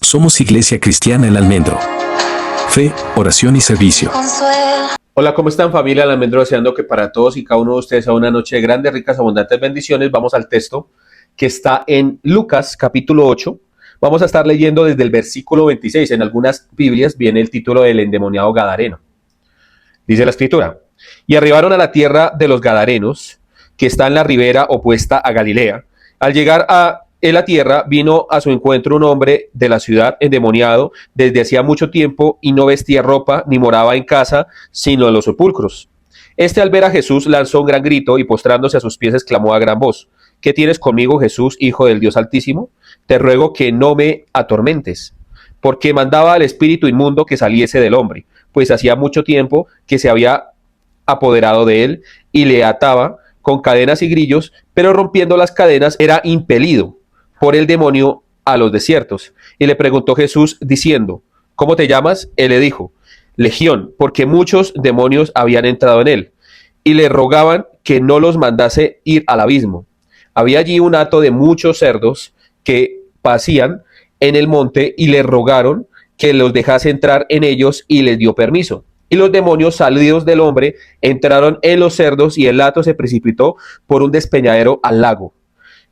Somos Iglesia Cristiana El Almendro. Fe, oración y servicio. Hola, ¿cómo están, familia El Almendro? Deseando que para todos y cada uno de ustedes sea una noche de grandes, ricas, abundantes bendiciones. Vamos al texto que está en Lucas, capítulo 8. Vamos a estar leyendo desde el versículo 26. En algunas Biblias viene el título del endemoniado Gadareno. Dice la escritura: y arribaron a la tierra de los Gadarenos, que está en la ribera opuesta a Galilea. Al llegar a la tierra, vino a su encuentro un hombre de la ciudad endemoniado desde hacía mucho tiempo, y no vestía ropa ni moraba en casa, sino en los sepulcros. Este, al ver a Jesús, lanzó un gran grito y postrándose a sus pies exclamó a gran voz: ¿qué tienes conmigo, Jesús, Hijo del Dios Altísimo? Te ruego que no me atormentes. Porque mandaba al espíritu inmundo que saliese del hombre, pues hacía mucho tiempo que se había apoderado de él, y le ataba con cadenas y grillos, pero rompiendo las cadenas era impelido por el demonio a los desiertos. Y le preguntó Jesús diciendo: ¿cómo te llamas? Él le dijo: Legión, porque muchos demonios habían entrado en él, y le rogaban que no los mandase ir al abismo. Había allí un hato de muchos cerdos que pasían en el monte, y le rogaron que los dejase entrar en ellos, y les dio permiso. Y los demonios, salidos del hombre, entraron en los cerdos, y el hato se precipitó por un despeñadero al lago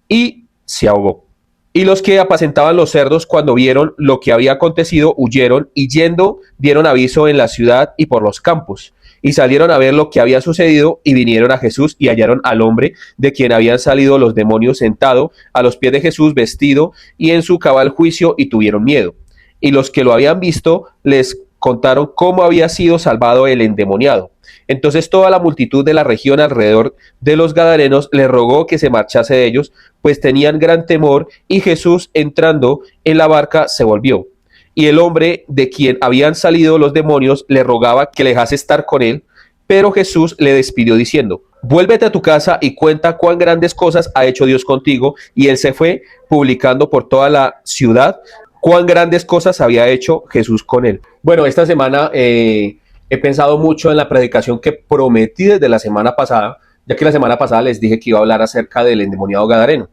y se ahogó. Y los que apacentaban los cerdos, cuando vieron lo que había acontecido, huyeron, y yendo dieron aviso en la ciudad y por los campos. Y salieron a ver lo que había sucedido, y vinieron a Jesús, y hallaron al hombre de quien habían salido los demonios sentado a los pies de Jesús, vestido y en su cabal juicio, y tuvieron miedo. Y los que lo habían visto les contaron cómo había sido salvado el endemoniado. Entonces toda la multitud de la región alrededor de los Gadarenos le rogó que se marchase de ellos, pues tenían gran temor. Y Jesús, entrando en la barca, se volvió. Y el hombre de quien habían salido los demonios le rogaba que le dejase estar con él, pero Jesús le despidió diciendo: vuélvete a tu casa y cuenta cuán grandes cosas ha hecho Dios contigo. Y él se fue, publicando por toda la ciudad cuán grandes cosas había hecho Jesús con él. Bueno, esta semana he pensado mucho en la predicación que prometí desde la semana pasada, ya que la semana pasada les dije que iba a hablar acerca del endemoniado Gadareno.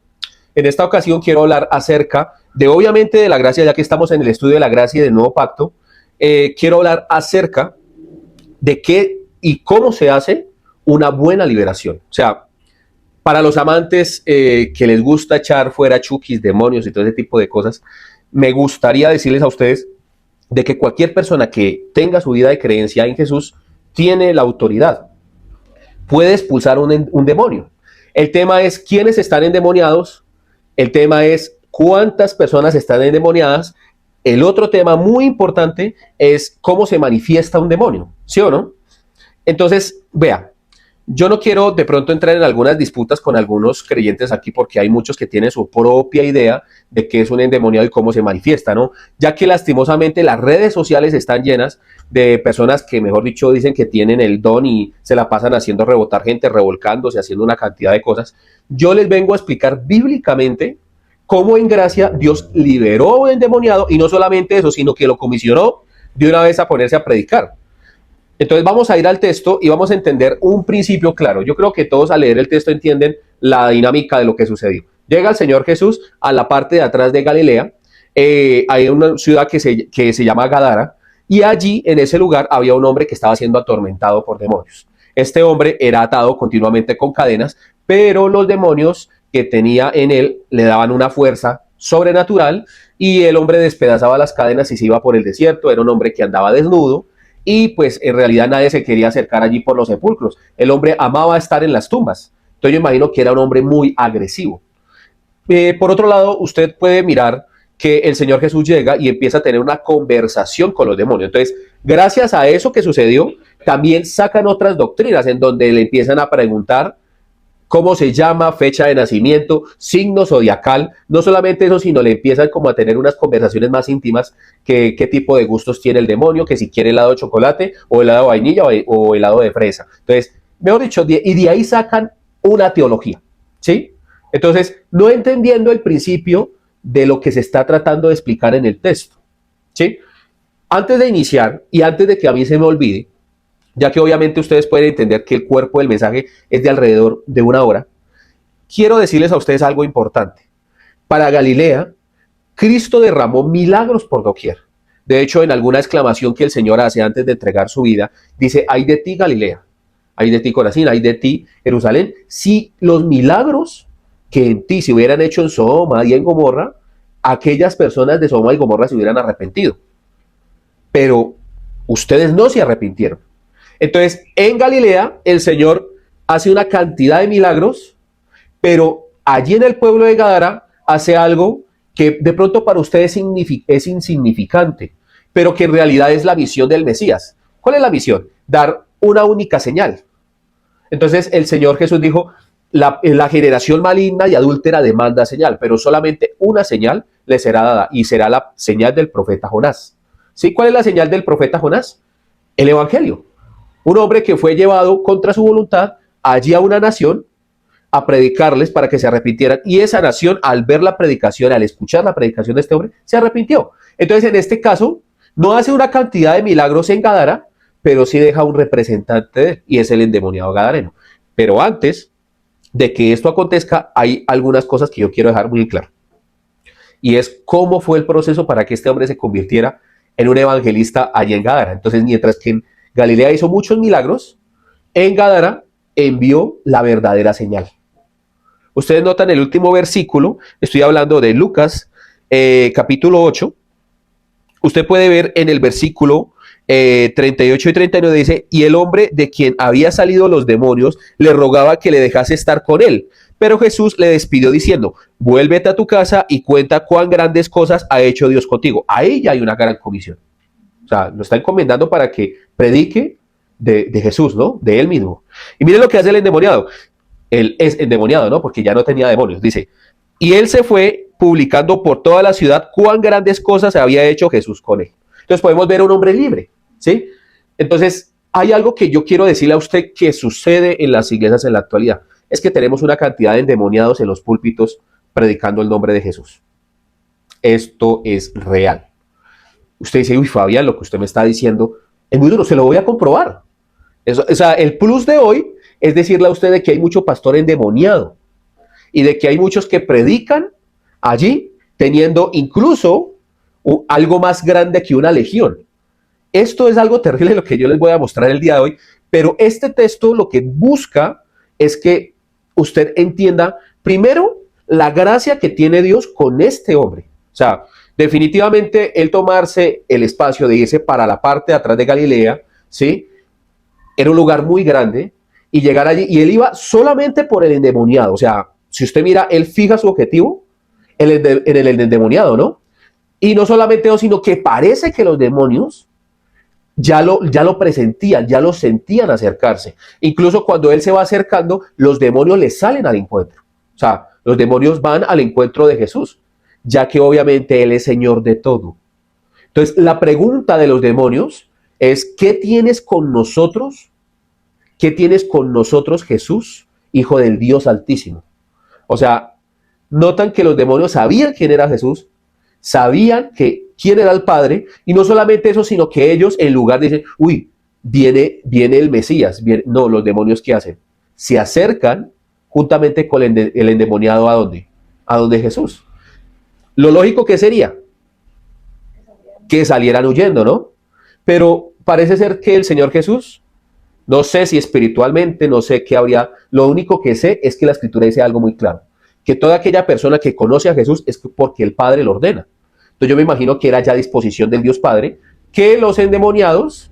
En esta ocasión quiero hablar acerca de, obviamente, de la gracia, ya que estamos en el estudio de la gracia y del nuevo pacto. Quiero hablar acerca de qué y cómo se hace una buena liberación. O sea, para los amantes que les gusta echar fuera chukis, demonios y todo ese tipo de cosas, me gustaría decirles a ustedes de que cualquier persona que tenga su vida de creencia en Jesús tiene la autoridad, puede expulsar un demonio. El tema es quiénes están endemoniados, el tema es cuántas personas están endemoniadas. El otro tema muy importante es cómo se manifiesta un demonio, ¿sí o no? Entonces, vea, yo no quiero de pronto entrar en algunas disputas con algunos creyentes aquí, porque hay muchos que tienen su propia idea de qué es un endemoniado y cómo se manifiesta, ¿no? Ya que lastimosamente las redes sociales están llenas de personas que, mejor dicho, dicen que tienen el don y se la pasan haciendo rebotar gente, revolcándose, haciendo una cantidad de cosas. Yo les vengo a explicar bíblicamente cómo en gracia Dios liberó a un endemoniado, y no solamente eso, sino que lo comisionó de una vez a ponerse a predicar. Entonces vamos a ir al texto y vamos a entender un principio claro. Yo creo que todos al leer el texto entienden la dinámica de lo que sucedió. Llega el Señor Jesús a la parte de atrás de Galilea. Hay una ciudad que se llama Gadara, y allí en ese lugar había un hombre que estaba siendo atormentado por demonios. Este hombre era atado continuamente con cadenas, pero los demonios que tenía en él le daban una fuerza sobrenatural, y el hombre despedazaba las cadenas y se iba por el desierto. Era un hombre que andaba desnudo, y pues en realidad nadie se quería acercar allí por los sepulcros. El hombre amaba estar en las tumbas. Entonces yo imagino que era un hombre muy agresivo. Por otro lado, usted puede mirar que el Señor Jesús llega y empieza a tener una conversación con los demonios. Entonces, gracias a eso que sucedió, también sacan otras doctrinas en donde le empiezan a preguntar cómo se llama, fecha de nacimiento, signo zodiacal. No solamente eso, sino le empiezan como a tener unas conversaciones más íntimas, que qué tipo de gustos tiene el demonio, que si quiere helado de chocolate o helado de vainilla o helado de fresa. Entonces, mejor dicho, y de ahí sacan una teología, ¿sí? Entonces, no entendiendo el principio de lo que se está tratando de explicar en el texto, ¿sí? Antes de iniciar y antes de que a mí se me olvide, ya que obviamente ustedes pueden entender que el cuerpo del mensaje es de alrededor de 1 hora, quiero decirles a ustedes algo importante. Para Galilea, Cristo derramó milagros por doquier. De hecho, en alguna exclamación que el Señor hace antes de entregar su vida, dice, ay de ti Galilea, ay de ti Corazín, ay de ti Jerusalén. Si los milagros que en ti se hubieran hecho en Sodoma y en Gomorra, aquellas personas de Sodoma y Gomorra se hubieran arrepentido. Pero ustedes no se arrepintieron. Entonces, en Galilea, el Señor hace una cantidad de milagros, pero allí en el pueblo de Gadara hace algo que de pronto para ustedes es insignificante, pero que en realidad es la misión del Mesías. ¿Cuál es la misión? Dar una única señal. Entonces el Señor Jesús dijo, la generación maligna y adúltera demanda señal, pero solamente una señal le será dada y será la señal del profeta Jonás. ¿Sí? ¿Cuál es la señal del profeta Jonás? El Evangelio. Un hombre que fue llevado contra su voluntad allí a una nación a predicarles para que se arrepintieran, y esa nación al ver la predicación, al escuchar la predicación de este hombre, se arrepintió. Entonces en este caso no hace una cantidad de milagros en Gadara, pero sí deja un representante de él, y es el endemoniado gadareno. Pero antes de que esto acontezca, hay algunas cosas que yo quiero dejar muy claro, y es cómo fue el proceso para que este hombre se convirtiera en un evangelista allí en Gadara. Entonces, mientras que en Galilea hizo muchos milagros, en Gadara envió la verdadera señal. Ustedes notan el último versículo, estoy hablando de Lucas capítulo 8. Usted puede ver en el versículo 38 y 39 dice, y el hombre de quien había salido los demonios le rogaba que le dejase estar con él. Pero Jesús le despidió diciendo, vuélvete a tu casa y cuenta cuán grandes cosas ha hecho Dios contigo. Ahí ya hay una gran comisión. O sea, lo está encomendando para que predique de Jesús, ¿no? De él mismo. Y miren lo que hace el endemoniado. Él es endemoniado, ¿no? Porque ya no tenía demonios. Dice, y él se fue publicando por toda la ciudad cuán grandes cosas había hecho Jesús con él. Entonces podemos ver a un hombre libre, ¿sí? Entonces, hay algo que yo quiero decirle a usted que sucede en las iglesias en la actualidad. Es que tenemos una cantidad de endemoniados en los púlpitos predicando el nombre de Jesús. Esto es real. Usted dice, uy, Fabián, lo que usted me está diciendo es muy duro, se lo voy a comprobar. Eso, o sea, el plus de hoy es decirle a usted de que hay mucho pastor endemoniado y de que hay muchos que predican allí teniendo incluso algo más grande que una legión. Esto es algo terrible lo que yo les voy a mostrar el día de hoy, pero este texto lo que busca es que usted entienda primero la gracia que tiene Dios con este hombre. O sea, definitivamente el tomarse el espacio de irse para la parte de atrás de Galilea, ¿sí? Era un lugar muy grande, y llegar allí, y él iba solamente por el endemoniado. O sea, si usted mira, él fija su objetivo en el endemoniado, ¿no? Y no solamente eso, sino que parece que los demonios ya lo presentían, ya lo sentían acercarse. Incluso cuando él se va acercando, los demonios le salen al encuentro. O sea, los demonios van al encuentro de Jesús, ya que obviamente él es Señor de todo. Entonces, la pregunta de los demonios es, ¿qué tienes con nosotros? ¿Qué tienes con nosotros, Jesús, Hijo del Dios Altísimo? O sea, notan que los demonios sabían quién era Jesús, sabían quién era el Padre, y no solamente eso, sino que ellos, en lugar de decir, uy, viene el Mesías, no, los demonios, ¿qué hacen? Se acercan juntamente con el endemoniado, ¿a dónde? A donde Jesús. Lo lógico que sería que salieran huyendo, ¿no? Pero parece ser que el Señor Jesús, no sé si espiritualmente, no sé qué habría, lo único que sé es que la Escritura dice algo muy claro, que toda aquella persona que conoce a Jesús es porque el Padre lo ordena. Entonces yo me imagino que era ya disposición del Dios Padre que los endemoniados,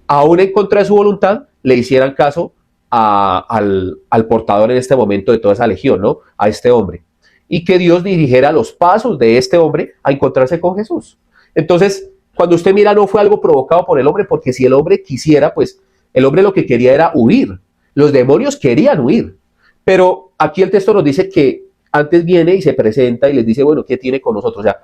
aún en contra de su voluntad, le hicieran caso al portador en este momento de toda esa legión, ¿no? A este hombre. Y que Dios dirigiera los pasos de este hombre a encontrarse con Jesús. Entonces, cuando usted mira, no fue algo provocado por el hombre, porque si el hombre quisiera, pues el hombre lo que quería era huir. Los demonios querían huir. Pero aquí el texto nos dice que antes viene y se presenta y les dice, bueno, ¿qué tiene con nosotros? O sea,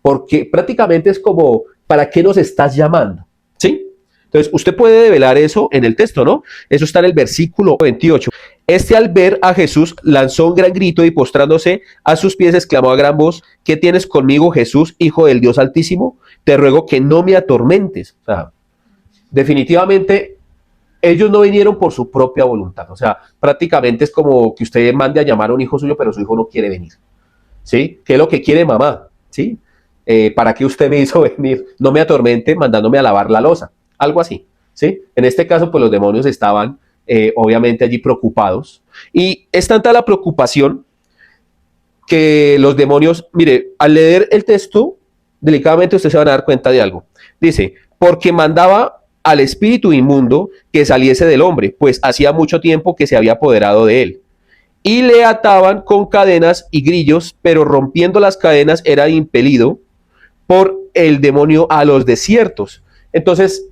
porque prácticamente es como, ¿para qué nos estás llamando? ¿Sí? Entonces, usted puede develar eso en el texto, ¿no? Eso está en el versículo 28. Este, al ver a Jesús, lanzó un gran grito y postrándose a sus pies exclamó a gran voz, ¿qué tienes conmigo, Jesús, Hijo del Dios Altísimo? Te ruego que no me atormentes. O sea, definitivamente ellos no vinieron por su propia voluntad. O sea, prácticamente es como que usted mande a llamar a un hijo suyo, pero su hijo no quiere venir. ¿Sí? ¿Qué es lo que quiere mamá? ¿Sí? ¿para qué usted me hizo venir? No me atormente mandándome a lavar la loza. Algo así, ¿sí? En este caso, pues los demonios estaban obviamente allí preocupados. Y es tanta la preocupación que los demonios, mire, al leer el texto, delicadamente ustedes se van a dar cuenta de algo. Dice, porque mandaba al espíritu inmundo que saliese del hombre, pues hacía mucho tiempo que se había apoderado de él. Y le ataban con cadenas y grillos, pero rompiendo las cadenas era impelido por el demonio a los desiertos. Entonces,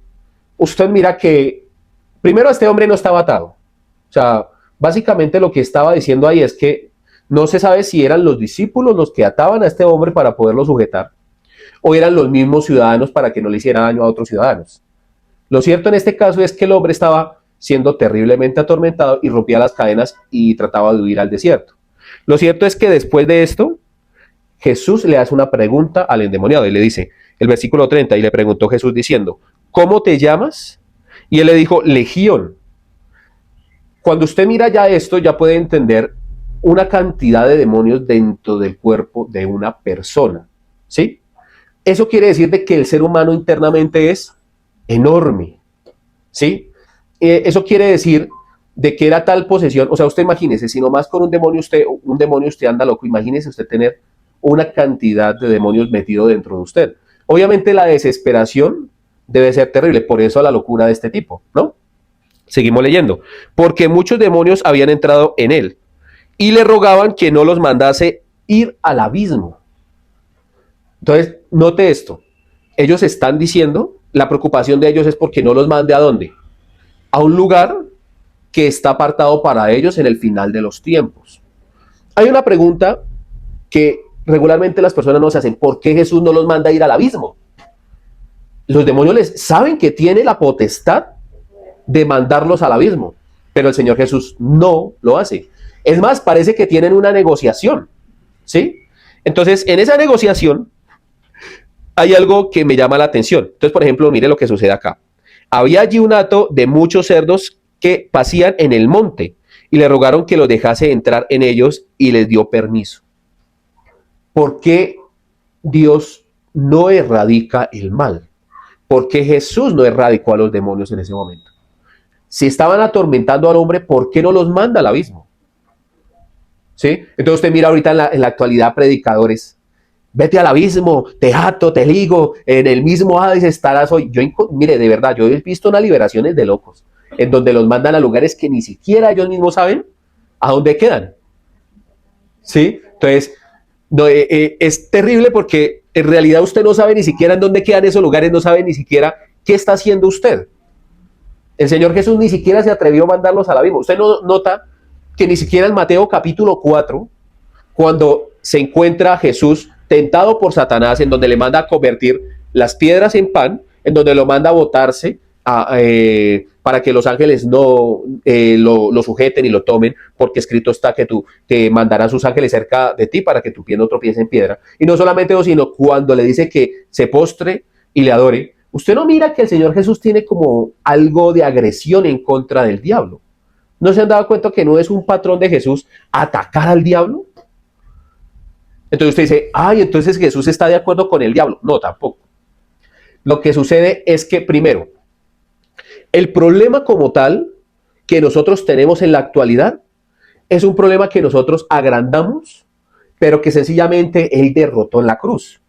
usted mira que primero este hombre no estaba atado. O sea, básicamente lo que estaba diciendo ahí es que no se sabe si eran los discípulos los que ataban a este hombre para poderlo sujetar o eran los mismos ciudadanos para que no le hiciera daño a otros ciudadanos. Lo cierto en este caso es que el hombre estaba siendo terriblemente atormentado y rompía las cadenas y trataba de huir al desierto. Lo cierto es que después de esto, Jesús le hace una pregunta al endemoniado y le dice, el versículo 30, y le preguntó Jesús diciendo, ¿cómo te llamas? Y él le dijo, Legión. Cuando usted mira ya esto, ya puede entender una cantidad de demonios dentro del cuerpo de una persona, ¿sí? Eso quiere decir de que el ser humano internamente es enorme, ¿sí? Eso quiere decir de que era tal posesión, o sea, usted imagínese, si nomás con un demonio usted anda loco, imagínese usted tener una cantidad de demonios metido dentro de usted. Obviamente la desesperación debe ser terrible, por eso la locura de este tipo, ¿no? Seguimos leyendo, porque muchos demonios habían entrado en él y le rogaban que no los mandase ir al abismo. Entonces, note esto, ellos están diciendo, la preocupación de ellos es porque no los mande a dónde, a un lugar que está apartado para ellos en el final de los tiempos. Hay una pregunta que regularmente las personas nos hacen, ¿por qué Jesús no los manda a ir al abismo? Los demonios les saben que tiene la potestad de mandarlos al abismo, pero el Señor Jesús no lo hace. Es más, parece que tienen una negociación, ¿sí? Entonces, en esa negociación hay algo que me llama la atención. Entonces, por ejemplo, mire lo que sucede acá. Había allí un hato de muchos cerdos que pasían en el monte y le rogaron que los dejase entrar en ellos y les dio permiso. ¿Por qué Dios no erradica el mal? ¿Por qué Jesús no erradicó a los demonios en ese momento? Si estaban atormentando al hombre, ¿por qué no los manda al abismo? ¿Sí? Entonces usted mira ahorita en la actualidad predicadores, vete al abismo, te ato, te ligo, en el mismo Hades estarás hoy. Mire, de verdad, yo he visto unas liberaciones de locos, en donde los mandan a lugares que ni siquiera ellos mismos saben a dónde quedan. ¿Sí? Entonces, no, es terrible porque en realidad usted no sabe ni siquiera en dónde quedan esos lugares, no sabe ni siquiera qué está haciendo usted. El Señor Jesús ni siquiera se atrevió a mandarlos al abismo. Usted no nota que ni siquiera en Mateo capítulo 4, cuando se encuentra Jesús tentado por Satanás, en donde le manda a convertir las piedras en pan, en donde lo manda a botarse para que los ángeles no lo sujeten y lo tomen, porque escrito está que tú te mandarás sus ángeles cerca de ti para que tu pie no tropiece en piedra. Y no solamente eso, sino cuando le dice que se postre y le adore, usted no mira que el Señor Jesús tiene como algo de agresión en contra del diablo. ¿No se han dado cuenta que no es un patrón de Jesús atacar al diablo? Entonces usted dice, ay, entonces Jesús está de acuerdo con el diablo. No, tampoco. Lo que sucede es que, primero, el problema como tal que nosotros tenemos en la actualidad es un problema que nosotros agrandamos, pero que sencillamente Él derrotó en la cruz,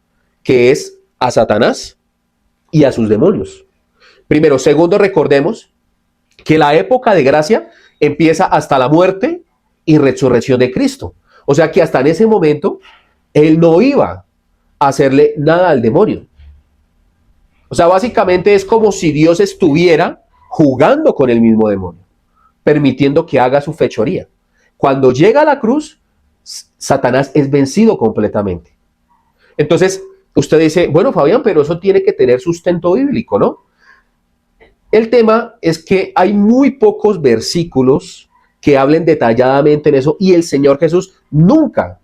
que es a Satanás y a sus demonios. Primero. Segundo, recordemos que la época de gracia empieza hasta la muerte y resurrección de Cristo. O sea que hasta en ese momento Él no iba a hacerle nada al demonio. O sea, básicamente es como si Dios estuviera jugando con el mismo demonio, permitiendo que haga su fechoría. Cuando llega a la cruz, Satanás es vencido completamente. Entonces, usted dice, bueno, Fabián, pero eso tiene que tener sustento bíblico, ¿no? El tema es que hay muy pocos versículos que hablen detalladamente en eso y el Señor Jesús nunca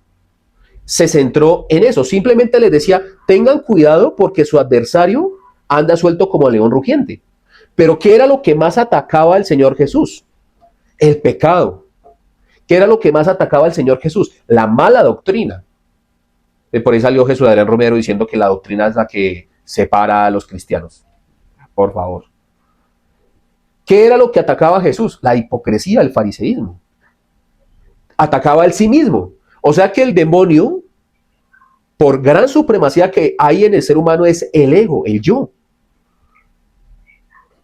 se centró en eso. Simplemente les decía, tengan cuidado porque su adversario anda suelto como león rugiente. Pero ¿qué era lo que más atacaba al Señor Jesús? El pecado. ¿Qué era lo que más atacaba al Señor Jesús? La mala doctrina. Por ahí salió Jesús Adrián Romero diciendo que la doctrina es la que separa a los cristianos. Por favor. ¿Qué era lo que atacaba a Jesús? La hipocresía, el fariseísmo. Atacaba el sí mismo. O sea que el demonio, por gran supremacía que hay en el ser humano, es el ego, el yo.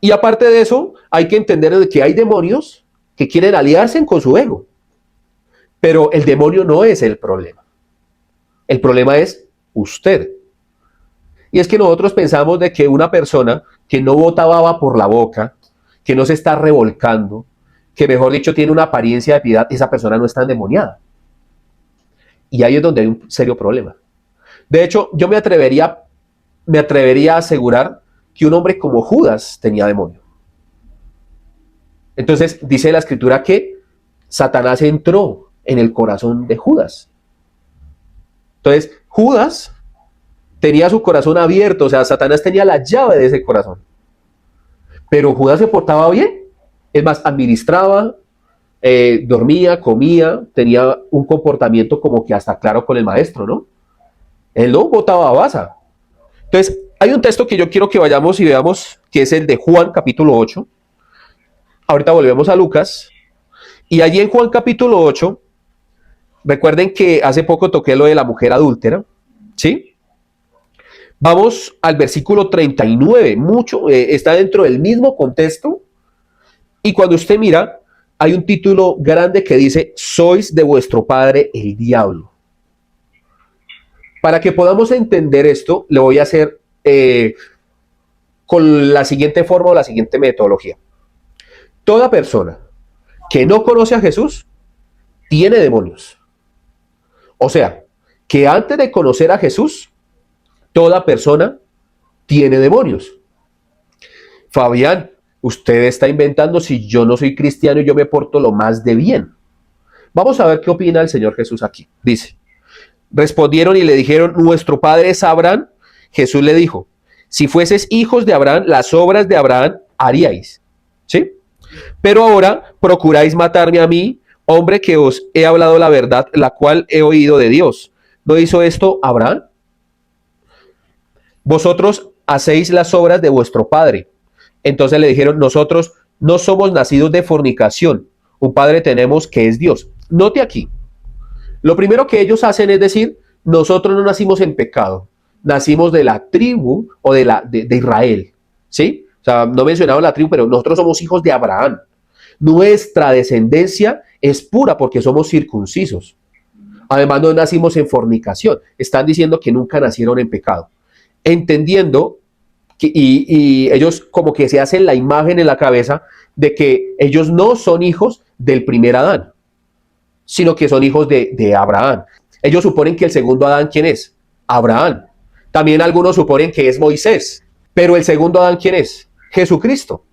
Y aparte de eso, hay que entender que hay demonios que quieren aliarse con su ego. Pero el demonio no es el problema. El problema es usted. Y es que nosotros pensamos de que una persona que no bota baba por la boca, que no se está revolcando, que mejor dicho tiene una apariencia de piedad, esa persona no está endemoniada. Y ahí es donde hay un serio problema. De hecho, yo me atrevería a asegurar que un hombre como Judas tenía demonio. Entonces dice la escritura que Satanás entró en el corazón de Judas. Entonces Judas tenía su corazón abierto, o sea, Satanás tenía la llave de ese corazón. Pero Judas se portaba bien, es más, administraba, dormía, comía, tenía un comportamiento como que hasta claro con el maestro, ¿no? Él no botaba baza. Entonces, hay un texto que yo quiero que vayamos y veamos, que es el de Juan capítulo 8. Ahorita volvemos a Lucas. Y allí en Juan capítulo 8, recuerden que hace poco toqué lo de la mujer adúltera, ¿sí? Vamos al versículo 39, está dentro del mismo contexto. Y cuando usted mira, hay un título grande que dice, sois de vuestro padre el diablo. Para que podamos entender esto, le voy a hacer con la siguiente forma o la siguiente metodología. Toda persona que no conoce a Jesús tiene demonios. O sea, que antes de conocer a Jesús, toda persona tiene demonios. Fabián, usted está inventando si yo no soy cristiano y yo me porto lo más de bien. Vamos a ver qué opina el Señor Jesús aquí. Dice, respondieron y le dijeron, nuestro padre es Abraham. Jesús le dijo, si fueses hijos de Abraham, las obras de Abraham haríais. ¿Sí? Pero ahora procuráis matarme a mí, hombre que os he hablado la verdad, la cual he oído de Dios. ¿No hizo esto Abraham? Vosotros hacéis las obras de vuestro padre. Entonces le dijeron, nosotros no somos nacidos de fornicación. Un padre tenemos que es Dios. Note aquí, lo primero que ellos hacen es decir, nosotros no nacimos en pecado, nacimos de la tribu o de Israel, ¿sí? O sea, no mencionaron la tribu, pero nosotros somos hijos de Abraham. Nuestra descendencia es pura porque somos circuncisos. Además, no nacimos en fornicación. Están diciendo que nunca nacieron en pecado. Entendiendo que, y ellos como que se hacen la imagen en la cabeza de que ellos no son hijos del primer Adán, sino que son hijos de Abraham. Ellos suponen que el segundo Adán, ¿quién es? Abraham. También algunos suponen que es Moisés. Pero el segundo Adán, ¿quién es? Jesucristo.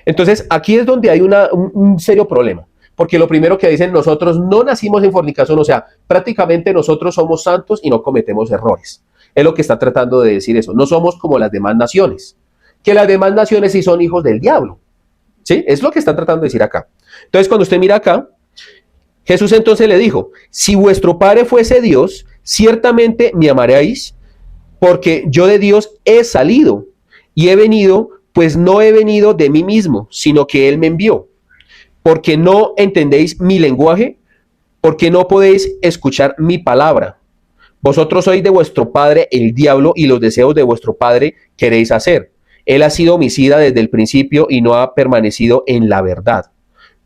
Entonces, aquí es donde hay un serio problema. Porque lo primero que dicen, nosotros no nacimos en fornicación, o sea, prácticamente nosotros somos santos y no cometemos errores. Es lo que está tratando de decir eso. No somos como las demás naciones. Que las demás naciones sí son hijos del diablo. ¿Sí? Es lo que está tratando de decir acá. Entonces, cuando usted mira acá, Jesús entonces le dijo, si vuestro Padre fuese Dios, ciertamente me amaréis, porque yo de Dios he salido y he venido, pues no he venido de mí mismo, sino que Él me envió. Porque no entendéis mi lenguaje, porque no podéis escuchar mi palabra. Vosotros sois de vuestro padre el diablo y los deseos de vuestro padre queréis hacer. Él ha sido homicida desde el principio y no ha permanecido en la verdad,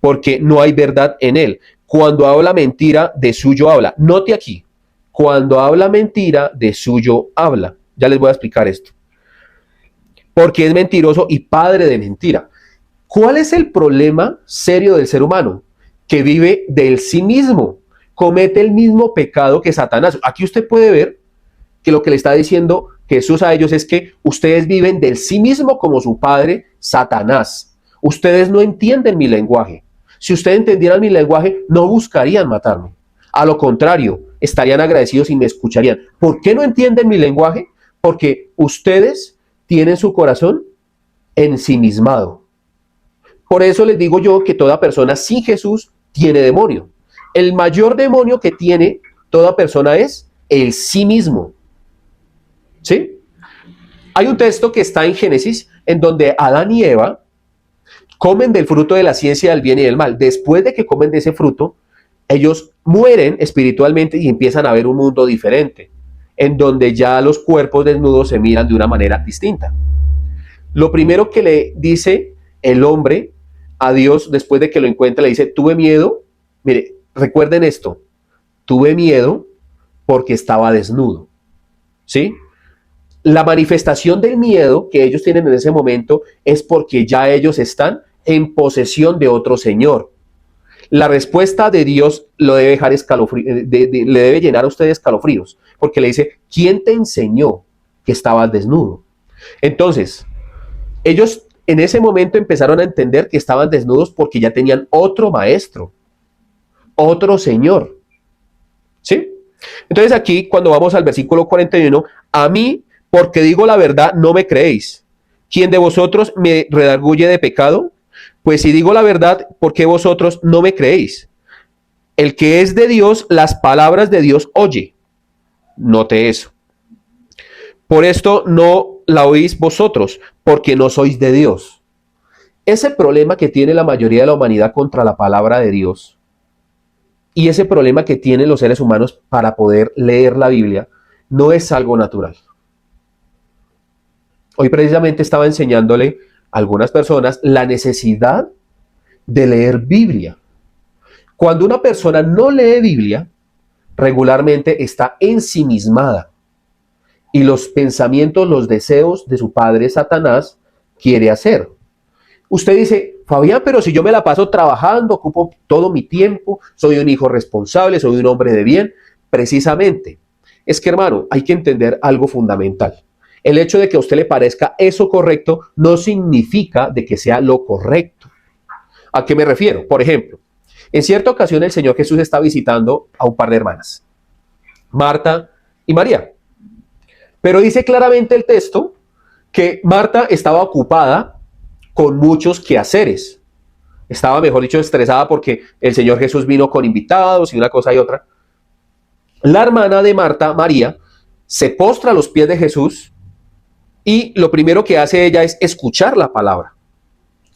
porque no hay verdad en él. Cuando habla mentira, de suyo habla. Note aquí, cuando habla mentira, de suyo habla. Ya les voy a explicar esto. Porque es mentiroso y padre de mentira. ¿Cuál es el problema serio del ser humano? Que vive del sí mismo, comete el mismo pecado que Satanás. Aquí usted puede ver que lo que le está diciendo Jesús a ellos es que ustedes viven del sí mismo como su padre Satanás. Ustedes no entienden mi lenguaje. Si ustedes entendieran mi lenguaje, no buscarían matarme. A lo contrario, estarían agradecidos y me escucharían. ¿Por qué no entienden mi lenguaje? Porque ustedes tienen su corazón ensimismado. Por eso les digo yo que toda persona sin Jesús tiene demonio. El mayor demonio que tiene toda persona es el sí mismo. ¿Sí? Hay un texto que está en Génesis en donde Adán y Eva comen del fruto de la ciencia del bien y del mal. Después de que comen de ese fruto, ellos mueren espiritualmente y empiezan a ver un mundo diferente, en donde ya los cuerpos desnudos se miran de una manera distinta. Lo primero que le dice el hombre a Dios después de que lo encuentra, le dice, tuve miedo. Mire, recuerden esto, tuve miedo porque estaba desnudo. ¿Sí? La manifestación del miedo que ellos tienen en ese momento es porque ya ellos están en posesión de otro señor. La respuesta de Dios lo debe dejar le debe llenar a ustedes escalofríos, porque le dice, ¿quién te enseñó que estabas desnudo? Entonces, ellos en ese momento empezaron a entender que estaban desnudos porque ya tenían otro maestro, otro señor. ¿Sí? Entonces aquí, cuando vamos al versículo 41, a mí, porque digo la verdad, no me creéis. ¿Quién de vosotros me redarguye de pecado? Pues si digo la verdad, ¿por qué vosotros no me creéis? El que es de Dios, las palabras de Dios oye. Note eso. Por esto no la oís vosotros, porque no sois de Dios. Ese problema que tiene la mayoría de la humanidad contra la palabra de Dios y ese problema que tienen los seres humanos para poder leer la Biblia no es algo natural. Hoy precisamente estaba enseñándole a algunas personas la necesidad de leer Biblia. Cuando una persona no lee Biblia, regularmente está ensimismada y los pensamientos, los deseos de su padre Satanás quiere hacer. Usted dice, Fabián, pero si yo me la paso trabajando, ocupo todo mi tiempo, soy un hijo responsable, soy un hombre de bien. Precisamente, es que hermano, hay que entender algo fundamental. El hecho de que a usted le parezca eso correcto no significa de que sea lo correcto. ¿A qué me refiero? Por ejemplo, en cierta ocasión el Señor Jesús está visitando a un par de hermanas, Marta y María. Pero dice claramente el texto que Marta estaba ocupada con muchos quehaceres. Estaba, mejor dicho, estresada porque el Señor Jesús vino con invitados y una cosa y otra. La hermana de Marta, María, se postra a los pies de Jesús y lo primero que hace ella es escuchar la palabra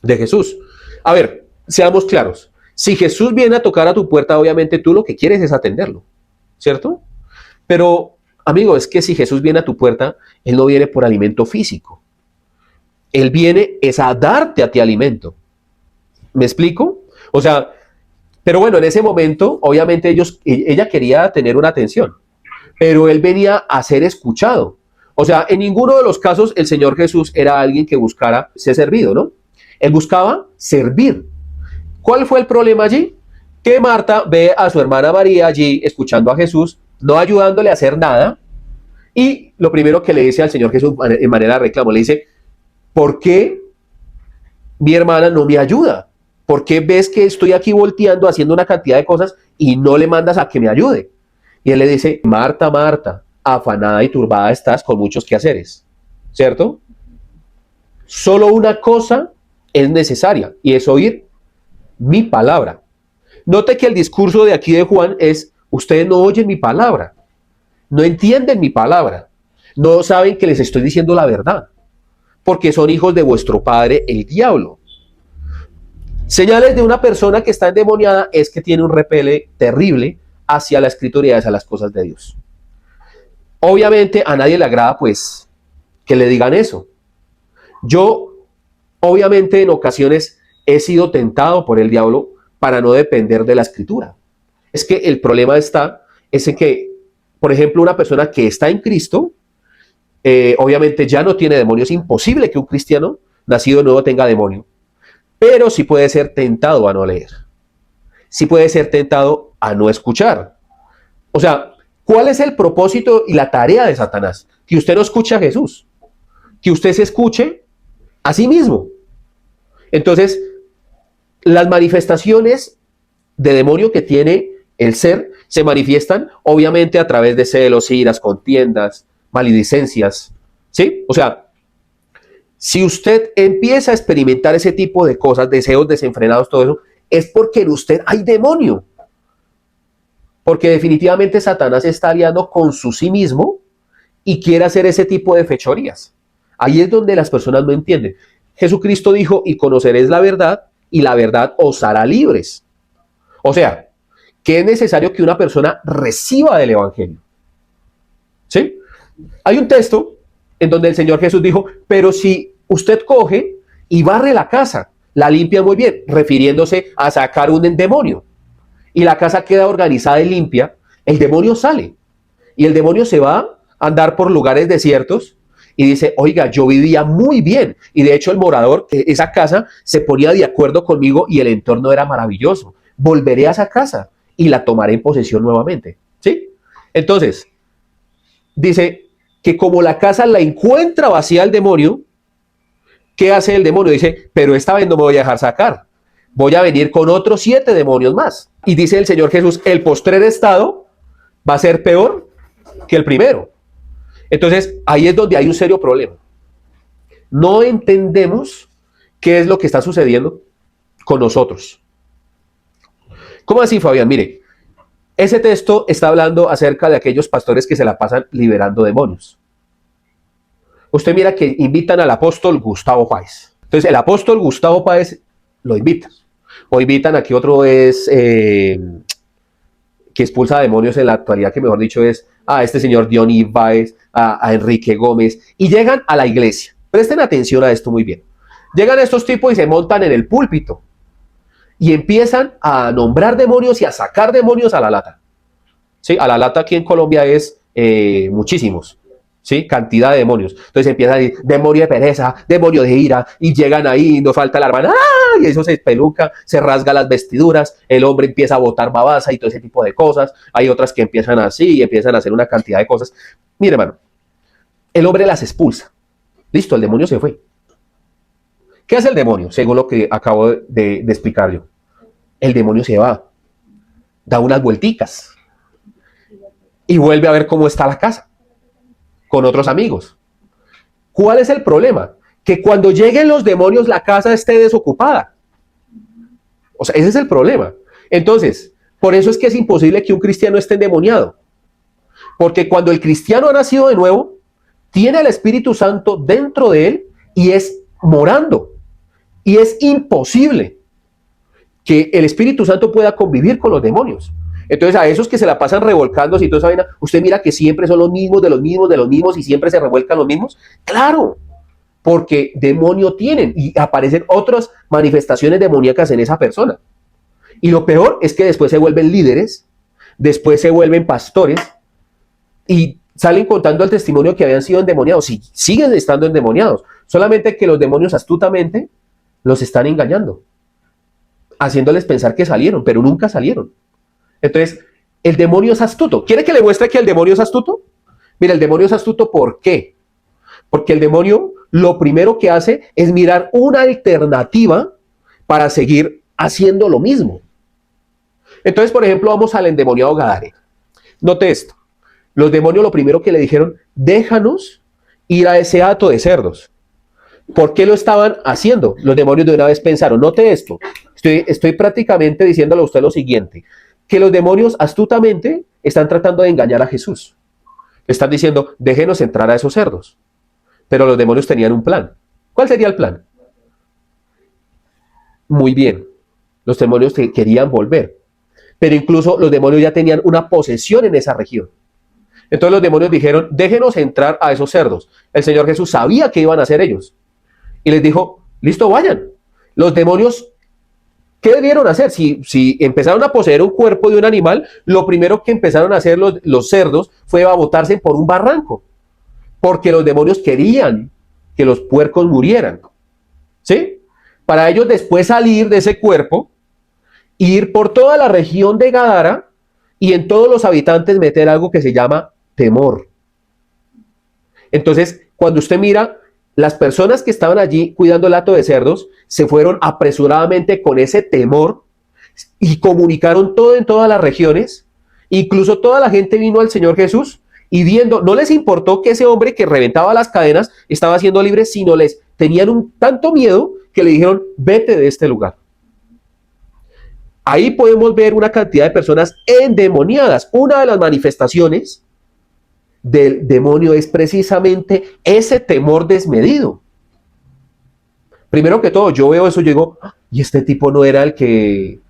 de Jesús. A ver, seamos claros. Si Jesús viene a tocar a tu puerta, obviamente tú lo que quieres es atenderlo, ¿cierto? Pero, amigo, es que si Jesús viene a tu puerta, Él no viene por alimento físico. Él viene es a darte a ti alimento. ¿Me explico? O sea, pero bueno, en ese momento, obviamente ella quería tener una atención, pero Él venía a ser escuchado. O sea, en ninguno de los casos el Señor Jesús era alguien que buscara ser servido, ¿no? Él buscaba servir. ¿Cuál fue el problema allí? Que Marta ve a su hermana María allí escuchando a Jesús, no ayudándole a hacer nada, y lo primero que le dice al Señor Jesús en manera de reclamo, le dice, ¿por qué mi hermana no me ayuda? ¿Por qué ves que estoy aquí volteando haciendo una cantidad de cosas y no le mandas a que me ayude? Y él le dice, Marta, Marta, afanada y turbada estás con muchos quehaceres, ¿cierto? Solo una cosa es necesaria y es oír mi palabra. Note que el discurso de aquí de Juan es, ustedes no oyen mi palabra, no entienden mi palabra, no saben que les estoy diciendo la verdad, porque son hijos de vuestro padre, el diablo. Señales de una persona que está endemoniada es que tiene un repele terrible hacia la escritura y hacia las cosas de Dios. Obviamente a nadie le agrada pues que le digan eso. Yo obviamente en ocasiones he sido tentado por el diablo para no depender de la escritura. Es que el problema es en que, por ejemplo, una persona que está en Cristo, obviamente ya no tiene demonio. Es imposible que un cristiano nacido de nuevo tenga demonio. Pero sí puede ser tentado a no leer. Sí puede ser tentado a no escuchar. O sea, ¿cuál es el propósito y la tarea de Satanás? Que usted no escuche a Jesús. Que usted se escuche a sí mismo. Entonces, las manifestaciones de demonio que tiene el ser se manifiestan obviamente a través de celos, iras, contiendas, maledicencias. ¿Sí? O sea, si usted empieza a experimentar ese tipo de cosas, deseos desenfrenados, todo eso, es porque en usted hay demonio. Porque definitivamente Satanás está aliando con su sí mismo y quiere hacer ese tipo de fechorías. Ahí es donde las personas no entienden. Jesucristo dijo, y conoceréis la verdad, y la verdad os hará libres. O sea, que es necesario que una persona reciba del Evangelio. ¿Sí? Hay un texto en donde el Señor Jesús dijo, pero si usted coge y barre la casa, la limpia muy bien, refiriéndose a sacar un demonio, y la casa queda organizada y limpia, el demonio sale, y el demonio se va a andar por lugares desiertos, y dice, oiga, yo vivía muy bien, y de hecho el morador, esa casa, se ponía de acuerdo conmigo, y el entorno era maravilloso, volveré a esa casa, y la tomaré en posesión nuevamente, ¿sí? Entonces, dice que como la casa la encuentra vacía el demonio, ¿qué hace el demonio? Dice, pero esta vez no me voy a dejar sacar. Voy a venir con otros 7 demonios más. Y dice el Señor Jesús, el postrer estado va a ser peor que el primero. Entonces, ahí es donde hay un serio problema. No entendemos qué es lo que está sucediendo con nosotros. ¿Cómo así, Fabián? Mire, ese texto está hablando acerca de aquellos pastores que se la pasan liberando demonios. Usted mira que invitan al apóstol Gustavo Páez. Entonces, el apóstol Gustavo Páez lo invita. O invitan a que otro es que expulsa demonios en la actualidad, que mejor dicho es a este señor Diony Báez, a Enrique Gómez, y llegan a la iglesia. Presten atención a esto muy bien. Llegan estos tipos y se montan en el púlpito y empiezan a nombrar demonios y a sacar demonios a la lata. ¿Sí? A la lata aquí en Colombia es muchísimos. ¿Sí? Cantidad de demonios. Entonces empieza a decir, demonio de pereza, demonio de ira, y llegan ahí, no falta la hermana, ¡ah! Y eso se peluca, se rasga las vestiduras, el hombre empieza a botar babasa y todo ese tipo de cosas. Hay otras que empiezan así y empiezan a hacer una cantidad de cosas. Mire, hermano, el hombre las expulsa. Listo, el demonio se fue. ¿Qué hace el demonio? Según lo que acabo de explicar yo. El demonio se va, da unas vuelticas y vuelve a ver cómo está la casa con otros amigos. ¿Cuál es el problema? Que cuando lleguen los demonios la casa esté desocupada. O sea, ese es el problema. Entonces, por eso es que es imposible que un cristiano esté endemoniado. Porque cuando el cristiano ha nacido de nuevo, tiene el Espíritu Santo dentro de él y es morando. Y es imposible que el Espíritu Santo pueda convivir con los demonios. Entonces a esos que se la pasan revolcándose y toda esa vaina, usted mira que siempre son los mismos, de los mismos, de los mismos y siempre se revuelcan los mismos. Claro, porque demonio tienen y aparecen otras manifestaciones demoníacas en esa persona. Y lo peor es que después se vuelven líderes, después se vuelven pastores y salen contando el testimonio que habían sido endemoniados y siguen estando endemoniados. Solamente que los demonios astutamente los están engañando, haciéndoles pensar que salieron, pero nunca salieron. Entonces, el demonio es astuto. ¿Quiere que le muestre que el demonio es astuto? Mira, el demonio es astuto, ¿por qué? Porque el demonio lo primero que hace es mirar una alternativa para seguir haciendo lo mismo. Entonces, por ejemplo, vamos al endemoniado Gadareno. Note esto. Los demonios lo primero que le dijeron, déjanos ir a ese hato de cerdos. ¿Por qué lo estaban haciendo? Los demonios de una vez pensaron, note esto. Estoy prácticamente diciéndole a usted lo siguiente, que los demonios astutamente están tratando de engañar a Jesús. Le están diciendo, déjenos entrar a esos cerdos. Pero los demonios tenían un plan. ¿Cuál sería el plan? Muy bien, los demonios querían volver. Pero incluso los demonios ya tenían una posesión en esa región. Entonces los demonios dijeron, déjenos entrar a esos cerdos. El Señor Jesús sabía qué iban a hacer ellos. Y les dijo, listo, vayan. Los demonios, ¿qué debieron hacer? Si empezaron a poseer un cuerpo de un animal, lo primero que empezaron a hacer los cerdos fue a botarse por un barranco. Porque los demonios querían que los puercos murieran. ¿Sí? Para ellos después salir de ese cuerpo, ir por toda la región de Gadara y en todos los habitantes meter algo que se llama temor. Entonces, cuando usted mira, las personas que estaban allí cuidando el hato de cerdos se fueron apresuradamente con ese temor y comunicaron todo en todas las regiones. Incluso toda la gente vino al Señor Jesús y viendo, no les importó que ese hombre que reventaba las cadenas estaba siendo libre, sino tenían tanto miedo que le dijeron, vete de este lugar. Ahí podemos ver una cantidad de personas endemoniadas. Una de las manifestaciones del demonio es precisamente ese temor desmedido. Primero que todo, yo veo eso y digo, y este tipo no era el que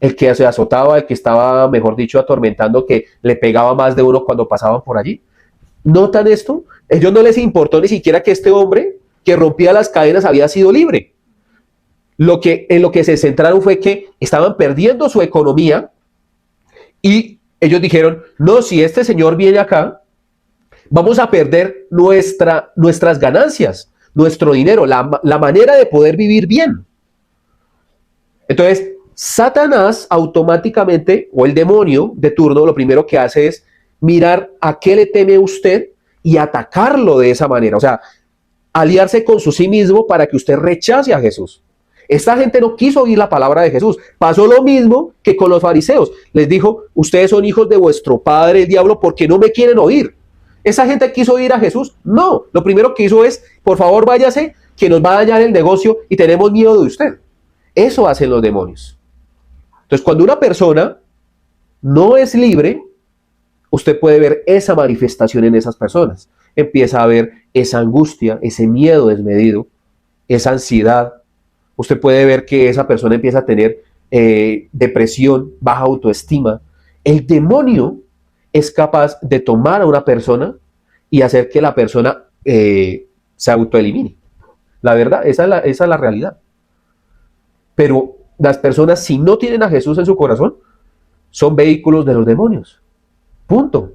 se azotaba, el que estaba, mejor dicho, atormentando, que le pegaba más de uno cuando pasaban por allí. ¿Notan esto? A ellos no les importó ni siquiera que este hombre que rompía las cadenas había sido libre. En lo que se centraron fue que estaban perdiendo su economía y ellos dijeron, no, si este señor viene acá, vamos a perder nuestras ganancias, nuestro dinero, la manera de poder vivir bien. Entonces, Satanás automáticamente, o el demonio de turno, lo primero que hace es mirar a qué le teme usted y atacarlo de esa manera. O sea, aliarse con su sí mismo para que usted rechace a Jesús. Esta gente no quiso oír la palabra de Jesús. Pasó lo mismo que con los fariseos. Les dijo, ustedes son hijos de vuestro padre el diablo porque no me quieren oír. ¿Esa gente quiso oír a Jesús? No. Lo primero que hizo es, por favor váyase, que nos va a dañar el negocio y tenemos miedo de usted. Eso hacen los demonios. Entonces, cuando una persona no es libre, usted puede ver esa manifestación en esas personas. Empieza a ver esa angustia, ese miedo desmedido, esa ansiedad. Usted puede ver que esa persona empieza a tener depresión, baja autoestima. El demonio es capaz de tomar a una persona y hacer que la persona se autoelimine. La verdad, esa es la realidad. Pero las personas, si no tienen a Jesús en su corazón, son vehículos de los demonios. Punto.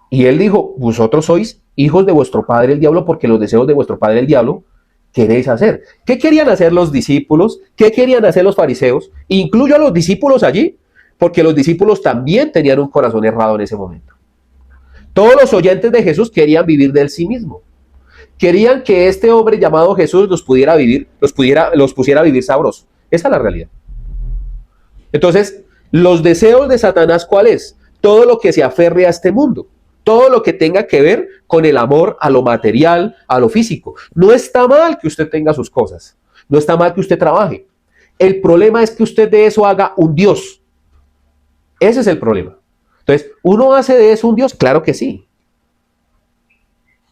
Y él dijo, vosotros sois hijos de vuestro padre el diablo porque los deseos de vuestro padre el diablo queréis hacer. ¿Qué querían hacer los discípulos? ¿Qué querían hacer los fariseos? Incluyo a los discípulos allí, porque los discípulos también tenían un corazón errado en ese momento. Todos los oyentes de Jesús querían vivir de él sí mismo. Querían que este hombre llamado Jesús los pusiera a vivir sabrosos. Esa es la realidad. Entonces, los deseos de Satanás, ¿cuál es? Todo lo que se aferre a este mundo. Todo lo que tenga que ver con el amor a lo material, a lo físico. No está mal que usted tenga sus cosas. No está mal que usted trabaje. El problema es que usted de eso haga un Dios. Ese es el problema. Entonces, ¿uno hace de eso un Dios? Claro que sí.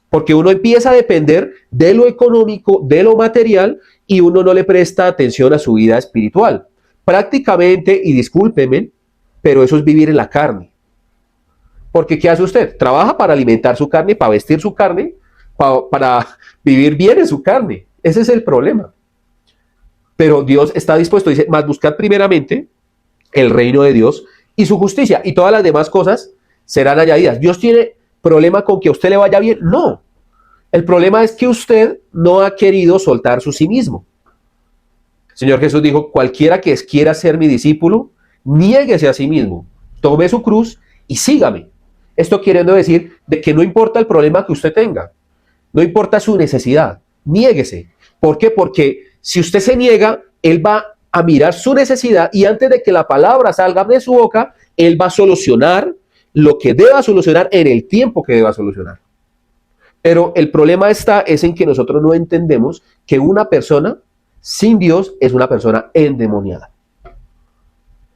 Porque uno empieza a depender de lo económico, de lo material, y uno no le presta atención a su vida espiritual. Prácticamente, y discúlpeme, pero eso es vivir en la carne. Porque ¿qué hace usted? Trabaja para alimentar su carne, para vestir su carne, para vivir bien en su carne. Ese es el problema. Pero Dios está dispuesto, dice, más buscad primeramente el reino de Dios y su justicia, y todas las demás cosas serán añadidas. ¿Dios tiene problema con que a usted le vaya bien? No. El problema es que usted no ha querido soltar su sí mismo. El Señor Jesús dijo, cualquiera que quiera ser mi discípulo, niéguese a sí mismo, tome su cruz y sígame. Esto queriendo decir de que no importa el problema que usted tenga, no importa su necesidad, niéguese. ¿Por qué? Porque si usted se niega, Él va a mirar su necesidad y antes de que la palabra salga de su boca, Él va a solucionar lo que deba solucionar en el tiempo que deba solucionar. Pero el problema es en que nosotros no entendemos que una persona sin Dios es una persona endemoniada.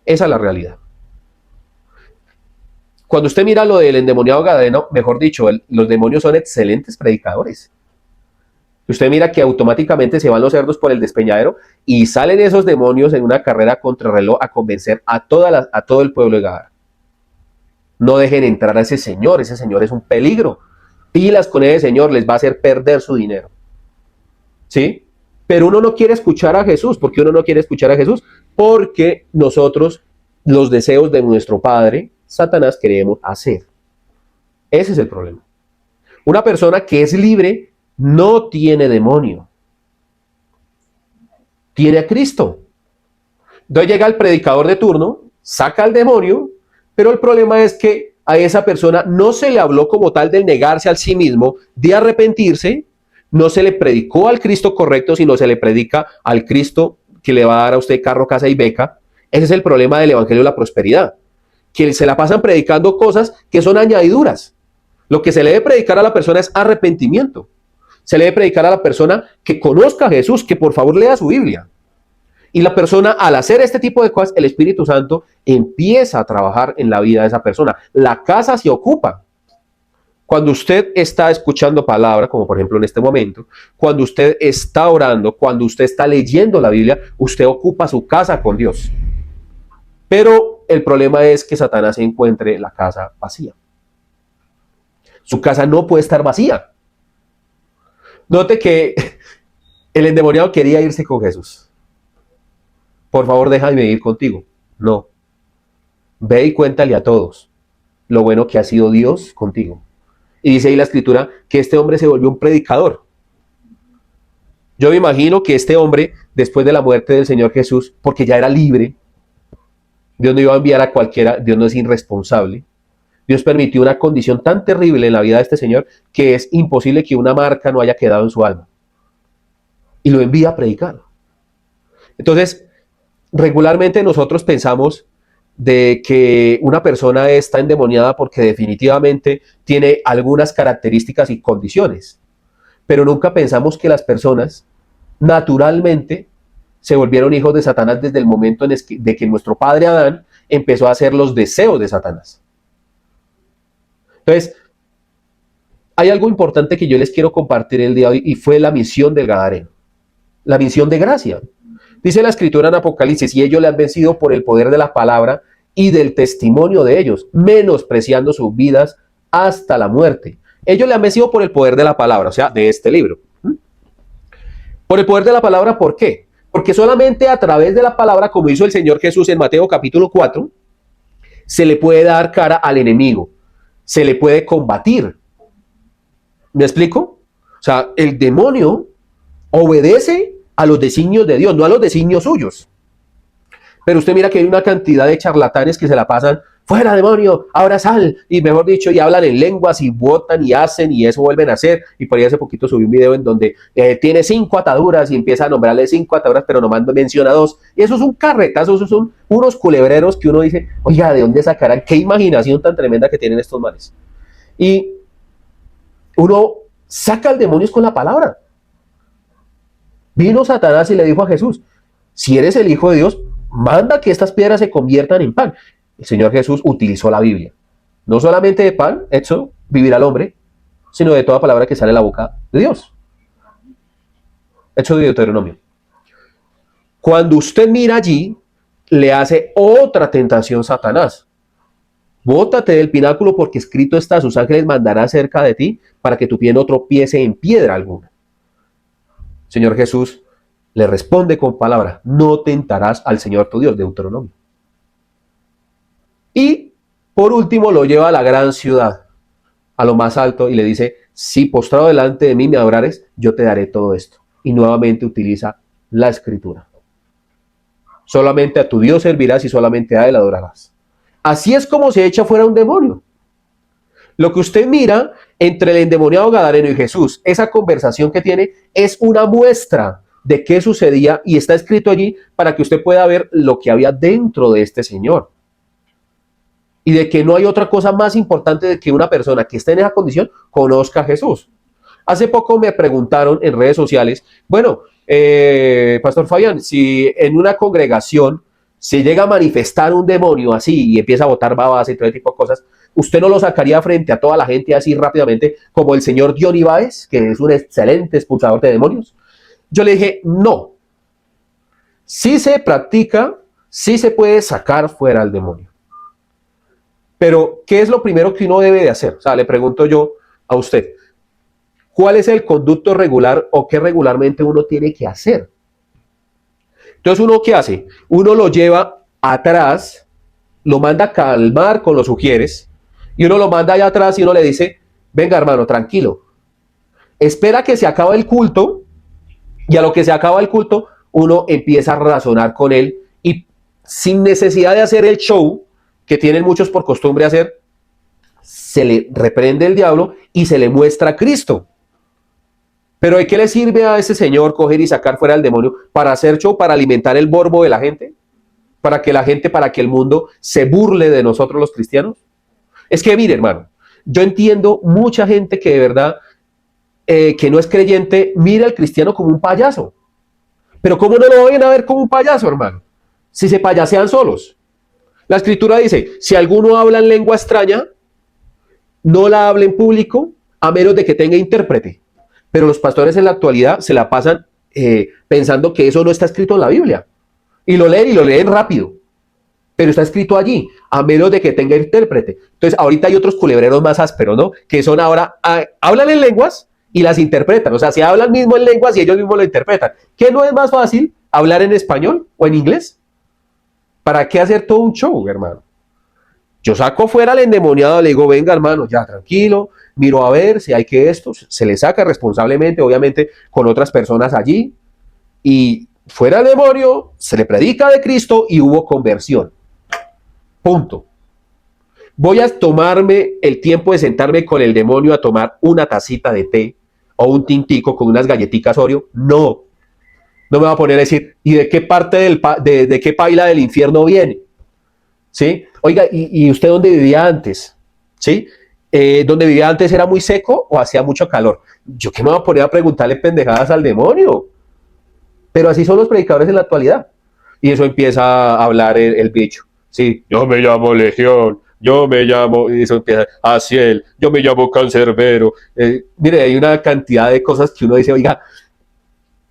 Esa es la realidad. Cuando usted mira lo del endemoniado Gadareno, mejor dicho, los demonios son excelentes predicadores. Usted mira que automáticamente se van los cerdos por el despeñadero y salen esos demonios en una carrera contrarreloj a convencer a todo el pueblo de Gadara. No dejen entrar a ese señor es un peligro. Pilas con ese señor, les va a hacer perder su dinero. ¿Sí? Pero uno no quiere escuchar a Jesús. ¿Por qué uno no quiere escuchar a Jesús? Porque nosotros, los deseos de nuestro padre, Satanás, queremos hacer. Ese es el problema. Una persona que es libre no tiene demonio. Tiene a Cristo. Entonces llega el predicador de turno, saca al demonio, pero el problema es que a esa persona no se le habló como tal de negarse al sí mismo, de arrepentirse, no se le predicó al Cristo correcto, sino se le predica al Cristo que le va a dar a usted carro, casa y beca. Ese es el problema del Evangelio de la Prosperidad, que se la pasan predicando cosas que son añadiduras. Lo que se le debe predicar a la persona es arrepentimiento. Se le debe predicar a la persona que conozca a Jesús, que por favor lea su Biblia. Y la persona, al hacer este tipo de cosas, el Espíritu Santo empieza a trabajar en la vida de esa persona. La casa se ocupa. Cuando usted está escuchando palabra, como por ejemplo en este momento, cuando usted está orando, cuando usted está leyendo la Biblia, usted ocupa su casa con Dios. Pero el problema es que Satanás encuentre la casa vacía. Su casa no puede estar vacía. Note que el endemoniado quería irse con Jesús. Por favor, déjame ir contigo. No. Ve y cuéntale a todos lo bueno que ha sido Dios contigo. Y dice ahí la escritura que este hombre se volvió un predicador. Yo me imagino que este hombre, después de la muerte del Señor Jesús, porque ya era libre, Dios no iba a enviar a cualquiera, Dios no es irresponsable. Dios permitió una condición tan terrible en la vida de este señor que es imposible que una marca no haya quedado en su alma. Y lo envía a predicar. Entonces, regularmente nosotros pensamos de que una persona está endemoniada porque definitivamente tiene algunas características y condiciones. Pero nunca pensamos que las personas naturalmente se volvieron hijos de Satanás desde el momento de que nuestro padre Adán empezó a hacer los deseos de Satanás. Entonces, hay algo importante que yo les quiero compartir el día de hoy y fue la misión del Gadareno, la misión de gracia. Dice la escritura en Apocalipsis, y ellos le han vencido por el poder de la palabra y del testimonio de ellos, menospreciando sus vidas hasta la muerte. Ellos le han vencido por el poder de la palabra, o sea, de este libro. Por el poder de la palabra, ¿por qué? Porque solamente a través de la palabra, como hizo el Señor Jesús en Mateo capítulo 4, se le puede dar cara al enemigo, se le puede combatir. ¿Me explico? O sea, el demonio obedece a los designios de Dios, no a los designios suyos. Pero usted mira que hay una cantidad de charlatanes que se la pasan, fuera demonio, ahora sal, y mejor dicho, y hablan en lenguas, y botan, y hacen, y eso vuelven a hacer. Y por ahí hace poquito subí un video en donde tiene 5 ataduras, y empieza a nombrarle 5 ataduras, pero nomás menciona 2. Y eso es un carretazo, esos son unos culebreros que uno dice, oiga, ¿de dónde sacarán? Qué imaginación tan tremenda que tienen estos manes. Y uno saca al demonio con la palabra. Vino Satanás y le dijo a Jesús, si eres el Hijo de Dios, manda que estas piedras se conviertan en pan. El Señor Jesús utilizó la Biblia. No solamente de pan, hecho vivirá el hombre, sino de toda palabra que sale de la boca de Dios. Hecho de Deuteronomio. Cuando usted mira allí, le hace otra tentación Satanás. Bótate del pináculo porque escrito está, sus ángeles mandarán cerca de ti para que tu pie no tropiece en piedra alguna. Señor Jesús le responde con palabra, no tentarás al Señor tu Dios, Deuteronomio. Y por último lo lleva a la gran ciudad, a lo más alto, y le dice, si postrado delante de mí me adorares, yo te daré todo esto. Y nuevamente utiliza la escritura. Solamente a tu Dios servirás y solamente a él adorarás. Así es como se echa fuera un demonio. Lo que usted mira entre el endemoniado Gadareno y Jesús, esa conversación que tiene, es una muestra de qué sucedía y está escrito allí para que usted pueda ver lo que había dentro de este señor. Y de que no hay otra cosa más importante de que una persona que esté en esa condición conozca a Jesús. Hace poco me preguntaron en redes sociales, bueno, Pastor Fabián, si en una congregación se llega a manifestar un demonio así y empieza a botar babas y todo tipo de cosas, ¿usted no lo sacaría frente a toda la gente así rápidamente como el señor Johnny Baez, que es un excelente expulsador de demonios? Yo le dije, no. Sí se practica, sí se puede sacar fuera al demonio. Pero, ¿qué es lo primero que uno debe de hacer? O sea, le pregunto yo a usted, ¿cuál es el conducto regular o qué regularmente uno tiene que hacer? Entonces, ¿uno qué hace? Uno lo lleva atrás, lo manda a calmar con los ujieres, y uno lo manda allá atrás y uno le dice, venga hermano, tranquilo. Espera que se acabe el culto, y a lo que se acaba el culto, uno empieza a razonar con él, y sin necesidad de hacer el show, que tienen muchos por costumbre hacer, se le reprende el diablo y se le muestra a Cristo. Pero ¿de qué le sirve a ese señor coger y sacar fuera al demonio? ¿Para hacer show? ¿Para alimentar el morbo de la gente? ¿Para que la gente, para que el mundo se burle de nosotros los cristianos? Es que mire, hermano, yo entiendo mucha gente que de verdad, que no es creyente, mira al cristiano como un payaso. Pero ¿cómo no lo vayan a ver como un payaso, hermano? Si se payasean solos. La escritura dice, si alguno habla en lengua extraña, no la hable en público a menos de que tenga intérprete. Pero los pastores en la actualidad se la pasan pensando que eso no está escrito en la Biblia. Y lo leen rápido. Pero está escrito allí, a menos de que tenga intérprete. Entonces, ahorita hay otros culebreros más ásperos, ¿no? Que son ahora, hablan en lenguas y las interpretan. O sea, se hablan mismo en lenguas y ellos mismos lo interpretan. ¿Qué no es más fácil hablar en español o en inglés? ¿Para qué hacer todo un show, hermano? Yo saco fuera al endemoniado, le digo, venga, hermano, ya tranquilo, miro a ver si hay que esto, se le saca responsablemente, obviamente, con otras personas allí, y fuera el demonio, se le predica de Cristo y hubo conversión. Punto. ¿Voy a tomarme el tiempo de sentarme con el demonio a tomar una tacita de té o un tintico con unas galletitas Oreo? No. No me va a poner a decir, ¿y de qué parte de qué paila del infierno viene? ¿Sí? Oiga, ¿y usted dónde vivía antes? ¿Sí? ¿Dónde vivía antes era muy seco o hacía mucho calor? ¿Yo qué me voy a poner a preguntarle pendejadas al demonio? Pero así son los predicadores en la actualidad. Y eso empieza a hablar el bicho. Sí, yo me llamo Legión, yo me llamo, y eso empieza, Asiel, yo me llamo Cancerbero. Mire, hay una cantidad de cosas que uno dice, oiga,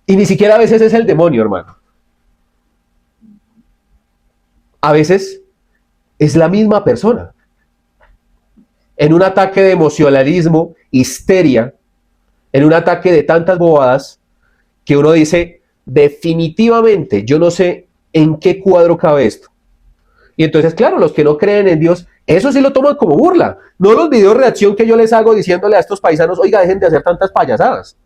y ni siquiera a veces es el demonio, hermano. A veces es la misma persona. En un ataque de emocionalismo, histeria, en un ataque de tantas bobadas, que uno dice, definitivamente, yo no sé en qué cuadro cabe esto. Y entonces, claro, los que no creen en Dios, eso sí lo toman como burla. No los videos de reacción que yo les hago diciéndole a estos paisanos, oiga, dejen de hacer tantas payasadas.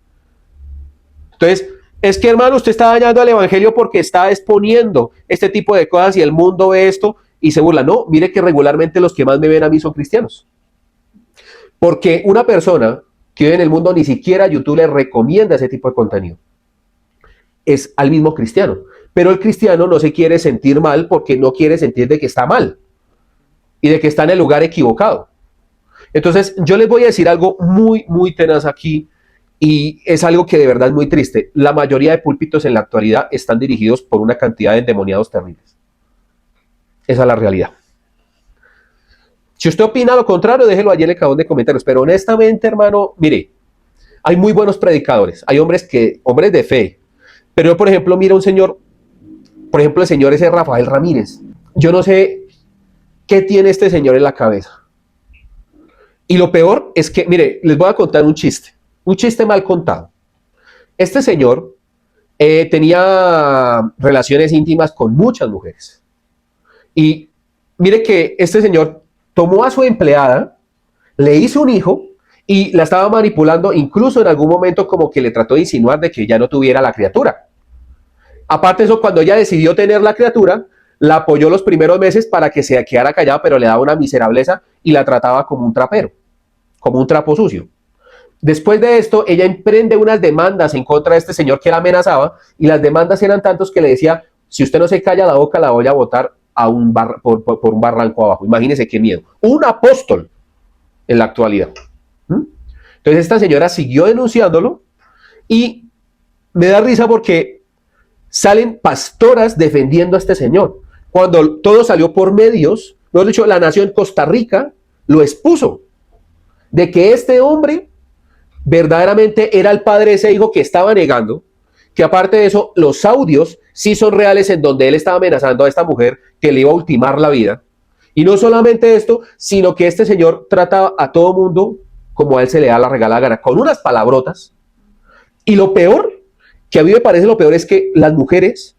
Entonces, es que, hermano, usted está dañando al evangelio porque está exponiendo este tipo de cosas y el mundo ve esto y se burla. No, mire que regularmente los que más me ven a mí son cristianos. Porque una persona que vive en el mundo, ni siquiera YouTube le recomienda ese tipo de contenido. Es al mismo cristiano. Pero el cristiano no se quiere sentir mal porque no quiere sentir de que está mal y de que está en el lugar equivocado. Entonces, yo les voy a decir algo muy, muy tenaz aquí y es algo que de verdad es muy triste. La mayoría de púlpitos en la actualidad están dirigidos por una cantidad de endemoniados terribles. Esa es la realidad. Si usted opina lo contrario, déjelo allí en el cajón de comentarios. Pero honestamente, hermano, mire, hay muy buenos predicadores, hay hombres de fe. Pero yo, por ejemplo, mira un señor, por ejemplo, el señor ese Rafael Ramírez. Yo no sé qué tiene este señor en la cabeza. Y lo peor es que, mire, les voy a contar un chiste mal contado. Este señor tenía relaciones íntimas con muchas mujeres. Y mire que este señor tomó a su empleada, le hizo un hijo y la estaba manipulando, incluso en algún momento como que le trató de insinuar de que ya no tuviera la criatura. Aparte de eso, cuando ella decidió tener la criatura, la apoyó los primeros meses para que se quedara callada, pero le daba una miserableza y la trataba como un trapero, como un trapo sucio. Después de esto, ella emprende unas demandas en contra de este señor que la amenazaba y las demandas eran tantos que le decía, si usted no se calla la boca, la voy a botar a por un barranco abajo. Imagínese qué miedo. Un apóstol en la actualidad. Entonces esta señora siguió denunciándolo y me da risa porque salen pastoras defendiendo a este señor. Cuando todo salió por medios, mejor dicho, la nación Costa Rica lo expuso de que este hombre verdaderamente era el padre de ese hijo que estaba negando, que aparte de eso, los audios sí son reales en donde él estaba amenazando a esta mujer que le iba a ultimar la vida. Y no solamente esto, sino que este señor trata a todo mundo como a él se le da la regalada gana, con unas palabrotas. Y lo peor, que a mí me parece lo peor, es que las mujeres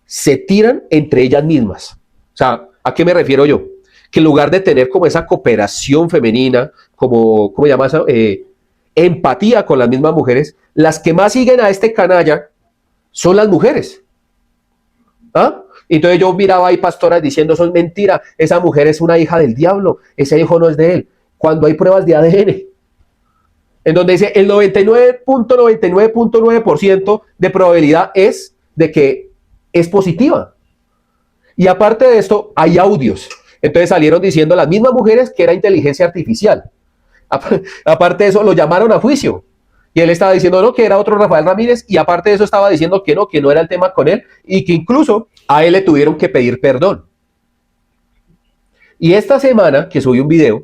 se tiran entre ellas mismas. O sea, ¿a qué me refiero yo? Que en lugar de tener como esa cooperación femenina, como, ¿cómo se llama eso? Empatía con las mismas mujeres, las que más siguen a este canalla son las mujeres. ¿Ah? Entonces yo miraba ahí pastoras diciendo, eso es mentira, esa mujer es una hija del diablo, ese hijo no es de él, cuando hay pruebas de ADN, en donde dice el 99.99.9% de probabilidad es de que es positiva. Y aparte de esto, hay audios. Entonces salieron diciendo las mismas mujeres que era inteligencia artificial. Aparte de eso, lo llamaron a juicio. que él estaba diciendo no, que era otro Rafael Ramírez, y aparte de eso estaba diciendo que no era el tema con él, y que incluso a él le tuvieron que pedir perdón. Y esta semana que subí un video,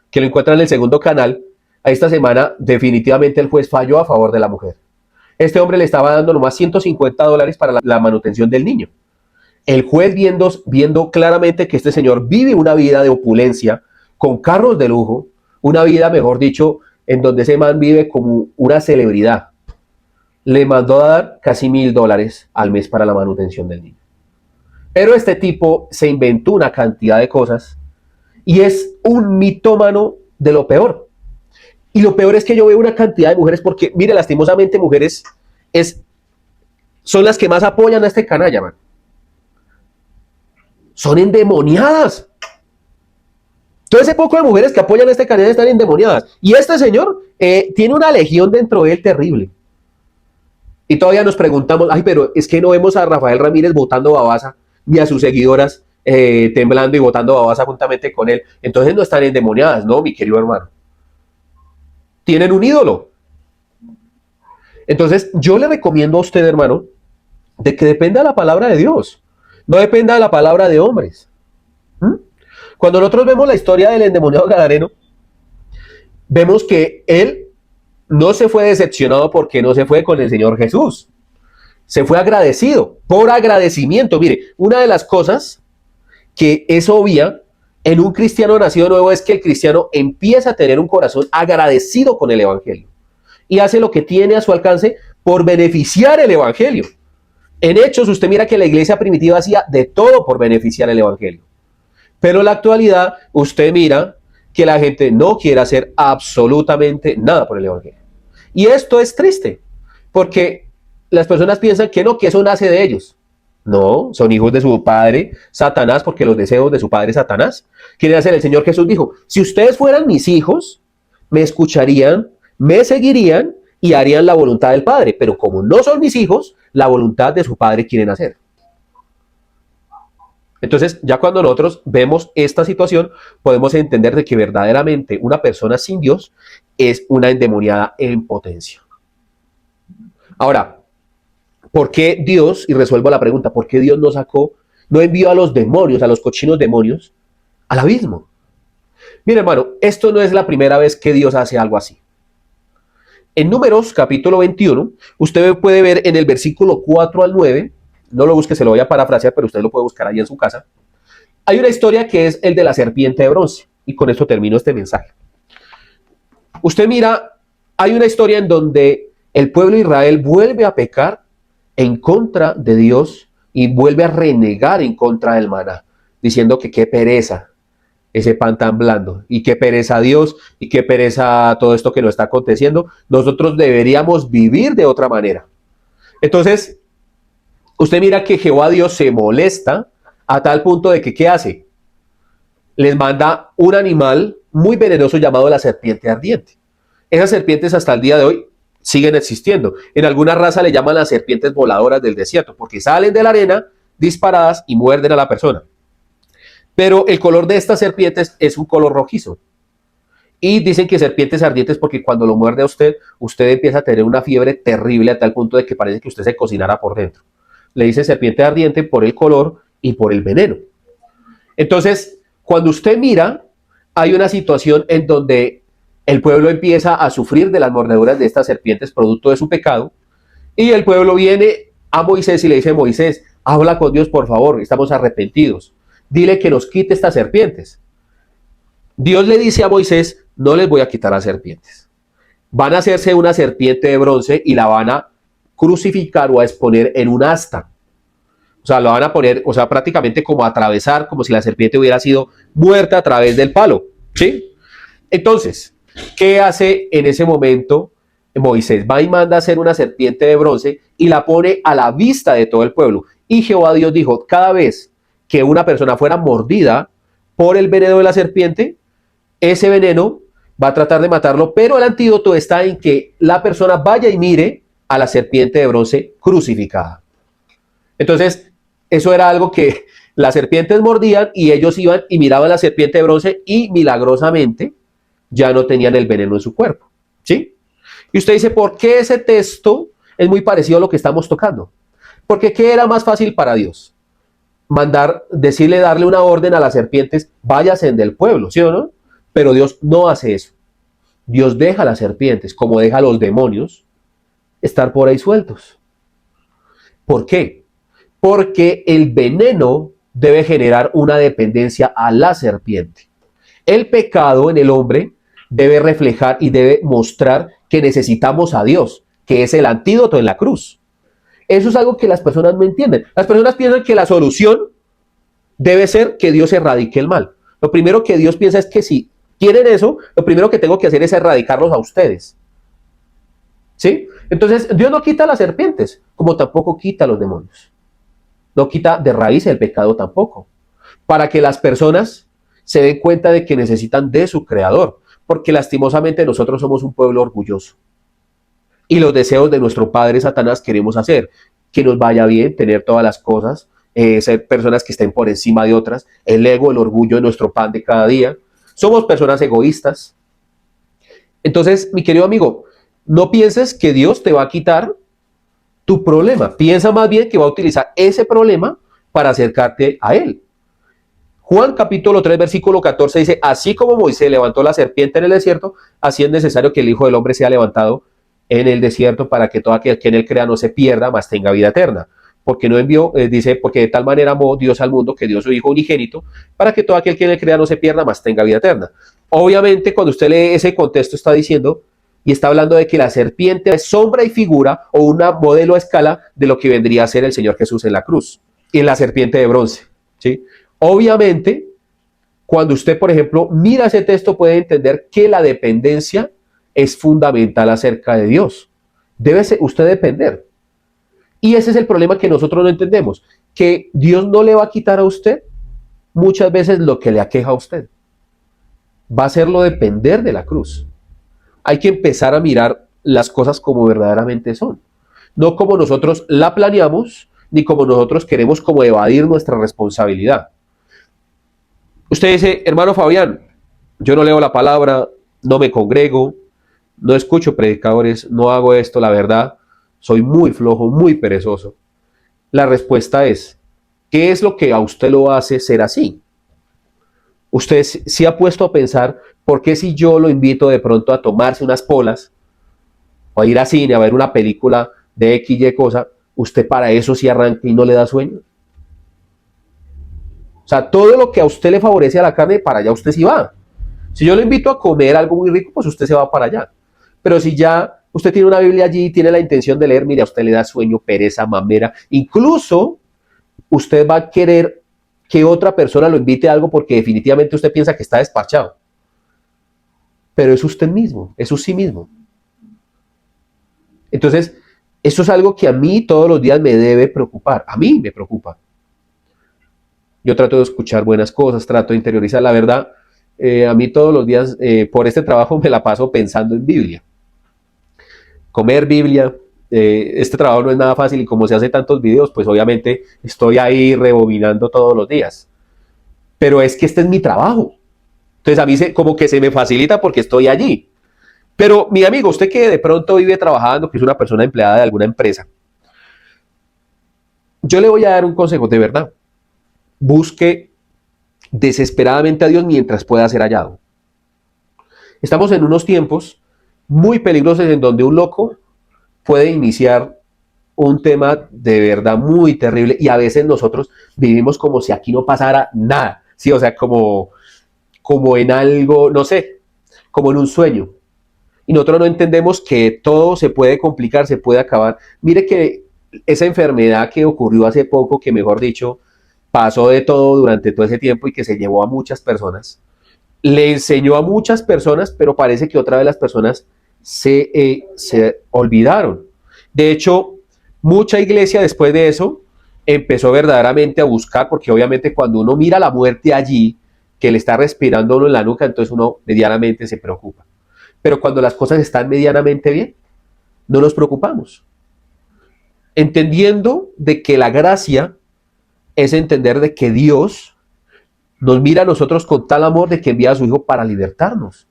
que lo encuentran en el segundo canal, a esta semana definitivamente el juez falló a favor de la mujer. Este hombre le estaba dando nomás $150 para la manutención del niño. El juez viendo claramente que este señor vive una vida de opulencia, con carros de lujo, una vida, mejor dicho, en donde ese man vive como una celebridad, le mandó a dar casi $1,000 al mes para la manutención del niño. Pero este tipo se inventó una cantidad de cosas y es un mitómano de lo peor. Y lo peor es que yo veo una cantidad de mujeres, porque, mire, lastimosamente mujeres son las que más apoyan a este canalla, man. Son endemoniadas. Todo ese poco de mujeres que apoyan a este canalla están endemoniadas. Y este señor tiene una legión dentro de él terrible. Y todavía nos preguntamos, ay, pero es que no vemos a Rafael Ramírez votando babasa, ni a sus seguidoras temblando y votando babasa juntamente con él. Entonces no están endemoniadas, ¿no, mi querido hermano? Tienen un ídolo. Entonces yo le recomiendo a usted, hermano, de que dependa de la palabra de Dios, no dependa de la palabra de hombres. Cuando nosotros vemos la historia del endemoniado gadareno, vemos que él no se fue decepcionado porque no se fue con el Señor Jesús. Se fue agradecido, por agradecimiento. Mire, una de las cosas que es obvia en un cristiano nacido nuevo es que el cristiano empieza a tener un corazón agradecido con el evangelio y hace lo que tiene a su alcance por beneficiar el evangelio. En Hechos, usted mira que la iglesia primitiva hacía de todo por beneficiar el evangelio. Pero en la actualidad, usted mira que la gente no quiere hacer absolutamente nada por el evangelio. Y esto es triste, porque las personas piensan que no, que eso nace de ellos. No, son hijos de su padre Satanás, porque los deseos de su padre Satanás quieren hacer. El Señor Jesús dijo, si ustedes fueran mis hijos, me escucharían, me seguirían y harían la voluntad del Padre. Pero como no son mis hijos, la voluntad de su Padre quieren hacer. Entonces, ya cuando nosotros vemos esta situación, podemos entender de que verdaderamente una persona sin Dios es una endemoniada en potencia. Ahora, ¿por qué Dios, y resuelvo la pregunta, por qué Dios no envió a los demonios, a los cochinos demonios, al abismo? Mire, hermano, esto no es la primera vez que Dios hace algo así. En Números, capítulo 21, usted puede ver en el versículo 4 al 9, no lo busque, se lo voy a parafrasear, pero usted lo puede buscar ahí en su casa. Hay una historia que es el de la serpiente de bronce, y con esto termino este mensaje. Usted mira, hay una historia en donde el pueblo de Israel vuelve a pecar en contra de Dios y vuelve a renegar en contra del maná, diciendo que qué pereza ese pan tan blando, y qué pereza Dios, y qué pereza todo esto que nos está aconteciendo. Nosotros deberíamos vivir de otra manera. Entonces, usted mira que Jehová Dios se molesta a tal punto de que, ¿qué hace? Les manda un animal muy venenoso llamado la serpiente ardiente. Esas serpientes hasta el día de hoy siguen existiendo. En alguna raza le llaman las serpientes voladoras del desierto, porque salen de la arena disparadas y muerden a la persona. Pero el color de estas serpientes es un color rojizo. Y dicen que serpientes ardientes porque cuando lo muerde a usted, usted empieza a tener una fiebre terrible a tal punto de que parece que usted se cocinara por dentro. Le dicen serpiente ardiente por el color y por el veneno. Entonces, cuando usted mira, hay una situación en donde el pueblo empieza a sufrir de las mordeduras de estas serpientes producto de su pecado, y el pueblo viene a Moisés y le dice, Moisés, habla con Dios por favor, estamos arrepentidos, dile que nos quite estas serpientes. Dios le dice a Moisés, no les voy a quitar las serpientes, van a hacerse una serpiente de bronce y la van a crucificar o a exponer en un asta. O sea, lo van a poner, o sea, prácticamente como a atravesar, como si la serpiente hubiera sido muerta a través del palo, ¿sí? Entonces, ¿qué hace en ese momento Moisés? Va y manda a hacer una serpiente de bronce y la pone a la vista de todo el pueblo. Y Jehová Dios dijo, cada vez que una persona fuera mordida por el veneno de la serpiente, ese veneno va a tratar de matarlo, pero el antídoto está en que la persona vaya y mire a la serpiente de bronce crucificada. Entonces, eso era algo que las serpientes mordían y ellos iban y miraban la serpiente de bronce y milagrosamente ya no tenían el veneno en su cuerpo, ¿sí? Y usted dice, ¿por qué ese texto es muy parecido a lo que estamos tocando? Porque ¿qué era más fácil para Dios? Decirle, darle una orden a las serpientes, váyanse del pueblo, ¿sí o no? Pero Dios no hace eso. Dios deja a las serpientes, como deja a los demonios, estar por ahí sueltos. ¿Por qué? Porque el veneno debe generar una dependencia a la serpiente. El pecado en el hombre debe reflejar y debe mostrar que necesitamos a Dios, que es el antídoto en la cruz. Eso es algo que las personas no entienden. Las personas piensan que la solución debe ser que Dios erradique el mal. Lo primero que Dios piensa es que si quieren eso, lo primero que tengo que hacer es erradicarlos a ustedes. ¿Sí? Entonces, Dios no quita las serpientes, como tampoco quita a los demonios. No quita de raíz el pecado tampoco. Para que las personas se den cuenta de que necesitan de su creador. Porque lastimosamente nosotros somos un pueblo orgulloso. Y los deseos de nuestro padre Satanás queremos hacer. Que nos vaya bien, tener todas las cosas, ser personas que estén por encima de otras. El ego, el orgullo de nuestro pan de cada día. Somos personas egoístas. Entonces, mi querido amigo, no pienses que Dios te va a quitar tu problema. Piensa más bien que va a utilizar ese problema para acercarte a Él. Juan capítulo 3, versículo 14 dice, así como Moisés levantó la serpiente en el desierto, así es necesario que el Hijo del Hombre sea levantado en el desierto para que todo aquel que en él crea no se pierda, mas tenga vida eterna. Porque no envió, dice, porque de tal manera amó Dios al mundo que dio su Hijo unigénito para que todo aquel que en él crea no se pierda, mas tenga vida eterna. Obviamente, cuando usted lee ese contexto, está diciendo y está hablando de que la serpiente es sombra y figura o una modelo a escala de lo que vendría a ser el Señor Jesús en la cruz y la serpiente de bronce, ¿sí? Obviamente, cuando usted, por ejemplo, mira ese texto, puede entender que la dependencia es fundamental acerca de Dios. Debe usted depender. Y ese es el problema que nosotros no entendemos, que Dios no le va a quitar a usted muchas veces lo que le aqueja a usted. Va a hacerlo depender de la cruz. Hay que empezar a mirar las cosas como verdaderamente son. No como nosotros la planeamos, ni como nosotros queremos como evadir nuestra responsabilidad. Usted dice, hermano Fabián, yo no leo la palabra, no me congrego, no escucho predicadores, no hago esto, la verdad, soy muy flojo, muy perezoso. La respuesta es, ¿qué es lo que a usted lo hace ser así? Usted se ha puesto a pensar, ¿por qué si yo lo invito de pronto a tomarse unas polas o a ir a cine a ver una película de X, Y cosa, usted para eso sí arranca y no le da sueño? O sea, todo lo que a usted le favorece a la carne, para allá usted sí va. Si yo le invito a comer algo muy rico, pues usted se va para allá. Pero si ya usted tiene una Biblia allí y tiene la intención de leer, mire, a usted le da sueño, pereza, mamera. Incluso usted va a querer que otra persona lo invite a algo porque definitivamente usted piensa que está despachado. Pero es usted mismo, es sí mismo. Entonces, eso es algo que a mí todos los días me debe preocupar. A mí me preocupa. Yo trato de escuchar buenas cosas, trato de interiorizar. La verdad, a mí todos los días, por este trabajo, me la paso pensando en Biblia. Comer Biblia. Este trabajo no es nada fácil y como se hace tantos videos, pues obviamente estoy ahí rebobinando todos los días. Pero es que este es mi trabajo. Entonces a mí como que se me facilita porque estoy allí. Pero mi amigo, usted que de pronto vive trabajando, que es una persona empleada de alguna empresa, yo le voy a dar un consejo de verdad. Busque desesperadamente a Dios mientras pueda ser hallado. Estamos en unos tiempos muy peligrosos en donde un loco puede iniciar un tema de verdad muy terrible y a veces nosotros vivimos como si aquí no pasara nada, ¿sí? O sea, como en algo, no sé, como en un sueño. Y nosotros no entendemos que todo se puede complicar, se puede acabar. Mire que esa enfermedad que ocurrió hace poco, que mejor dicho, pasó de todo durante todo ese tiempo y que se llevó a muchas personas, le enseñó a muchas personas, pero parece que otra vez las personas se olvidaron. De hecho, mucha iglesia después de eso empezó verdaderamente a buscar, porque obviamente cuando uno mira la muerte allí, que le está respirando uno en la nuca, entonces uno medianamente se preocupa. Pero cuando las cosas están medianamente bien, no nos preocupamos. Entendiendo de que la gracia es entender de que Dios nos mira a nosotros con tal amor de que envía a su Hijo para libertarnos.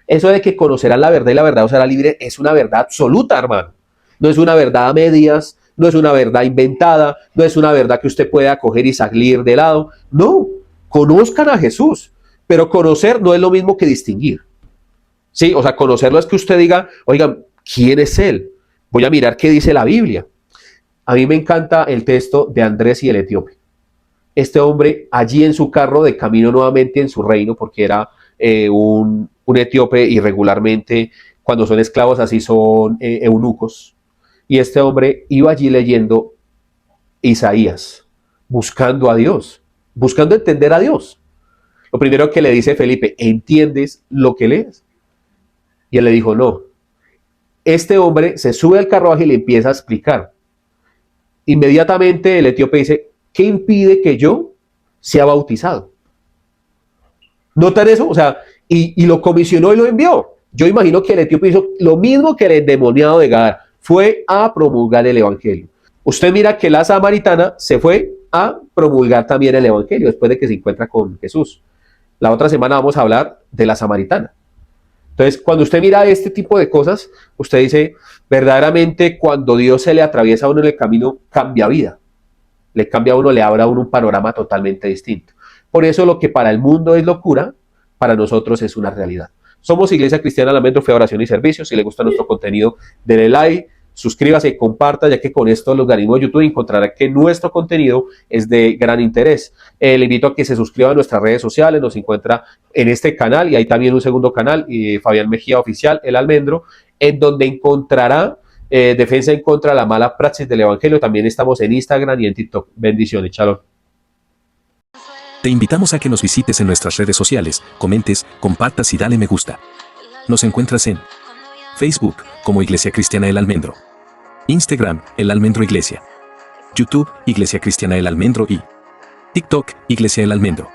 Eso de que conocerán la verdad y la verdad os hará libre es una verdad absoluta, hermano. No es una verdad a medias, no es una verdad inventada, no es una verdad que usted pueda coger y salir de lado. No, conozcan a Jesús, pero conocer no es lo mismo que distinguir. Sí, o sea, conocerlo es que usted diga, oigan, ¿quién es Él? Voy a mirar qué dice la Biblia. A mí me encanta el texto de Andrés y el etíope. Este hombre allí en su carro de camino nuevamente en su reino, porque era un etíope y regularmente cuando son esclavos así son eunucos. Y este hombre iba allí leyendo Isaías, buscando a Dios, buscando entender a Dios. Lo primero que le dice Felipe, ¿entiendes lo que lees? Y él le dijo, no. Este hombre se sube al carruaje y le empieza a explicar. Inmediatamente el etíope dice, ¿qué impide que yo sea bautizado? ¿Notan eso? O sea, y lo comisionó y lo envió. Yo imagino que el etíope hizo lo mismo que el endemoniado de Gadara, fue a promulgar el evangelio. Usted mira que la samaritana se fue a promulgar también el evangelio después de que se encuentra con Jesús. La otra semana vamos a hablar de la samaritana. Entonces, cuando usted mira este tipo de cosas, usted dice, verdaderamente cuando Dios se le atraviesa a uno en el camino, cambia vida. Le cambia a uno, le abre a uno un panorama totalmente distinto. Por eso lo que para el mundo es locura, para nosotros es una realidad. Somos Iglesia Cristiana Almendro, Fe, Oración y Servicio. Si le gusta nuestro contenido, denle like, suscríbase y comparta, ya que con esto el algoritmo de YouTube encontrará que nuestro contenido es de gran interés. Le invito a que se suscriba a nuestras redes sociales, nos encuentra en este canal y hay también un segundo canal, Fabián Mejía Oficial, El Almendro, en donde encontrará defensa en contra de la mala praxis del Evangelio. También estamos en Instagram y en TikTok. Bendiciones, shalom. Te invitamos a que nos visites en nuestras redes sociales, comentes, compartas y dale me gusta. Nos encuentras en Facebook como Iglesia Cristiana El Almendro, Instagram El Almendro Iglesia, YouTube Iglesia Cristiana El Almendro y TikTok Iglesia El Almendro.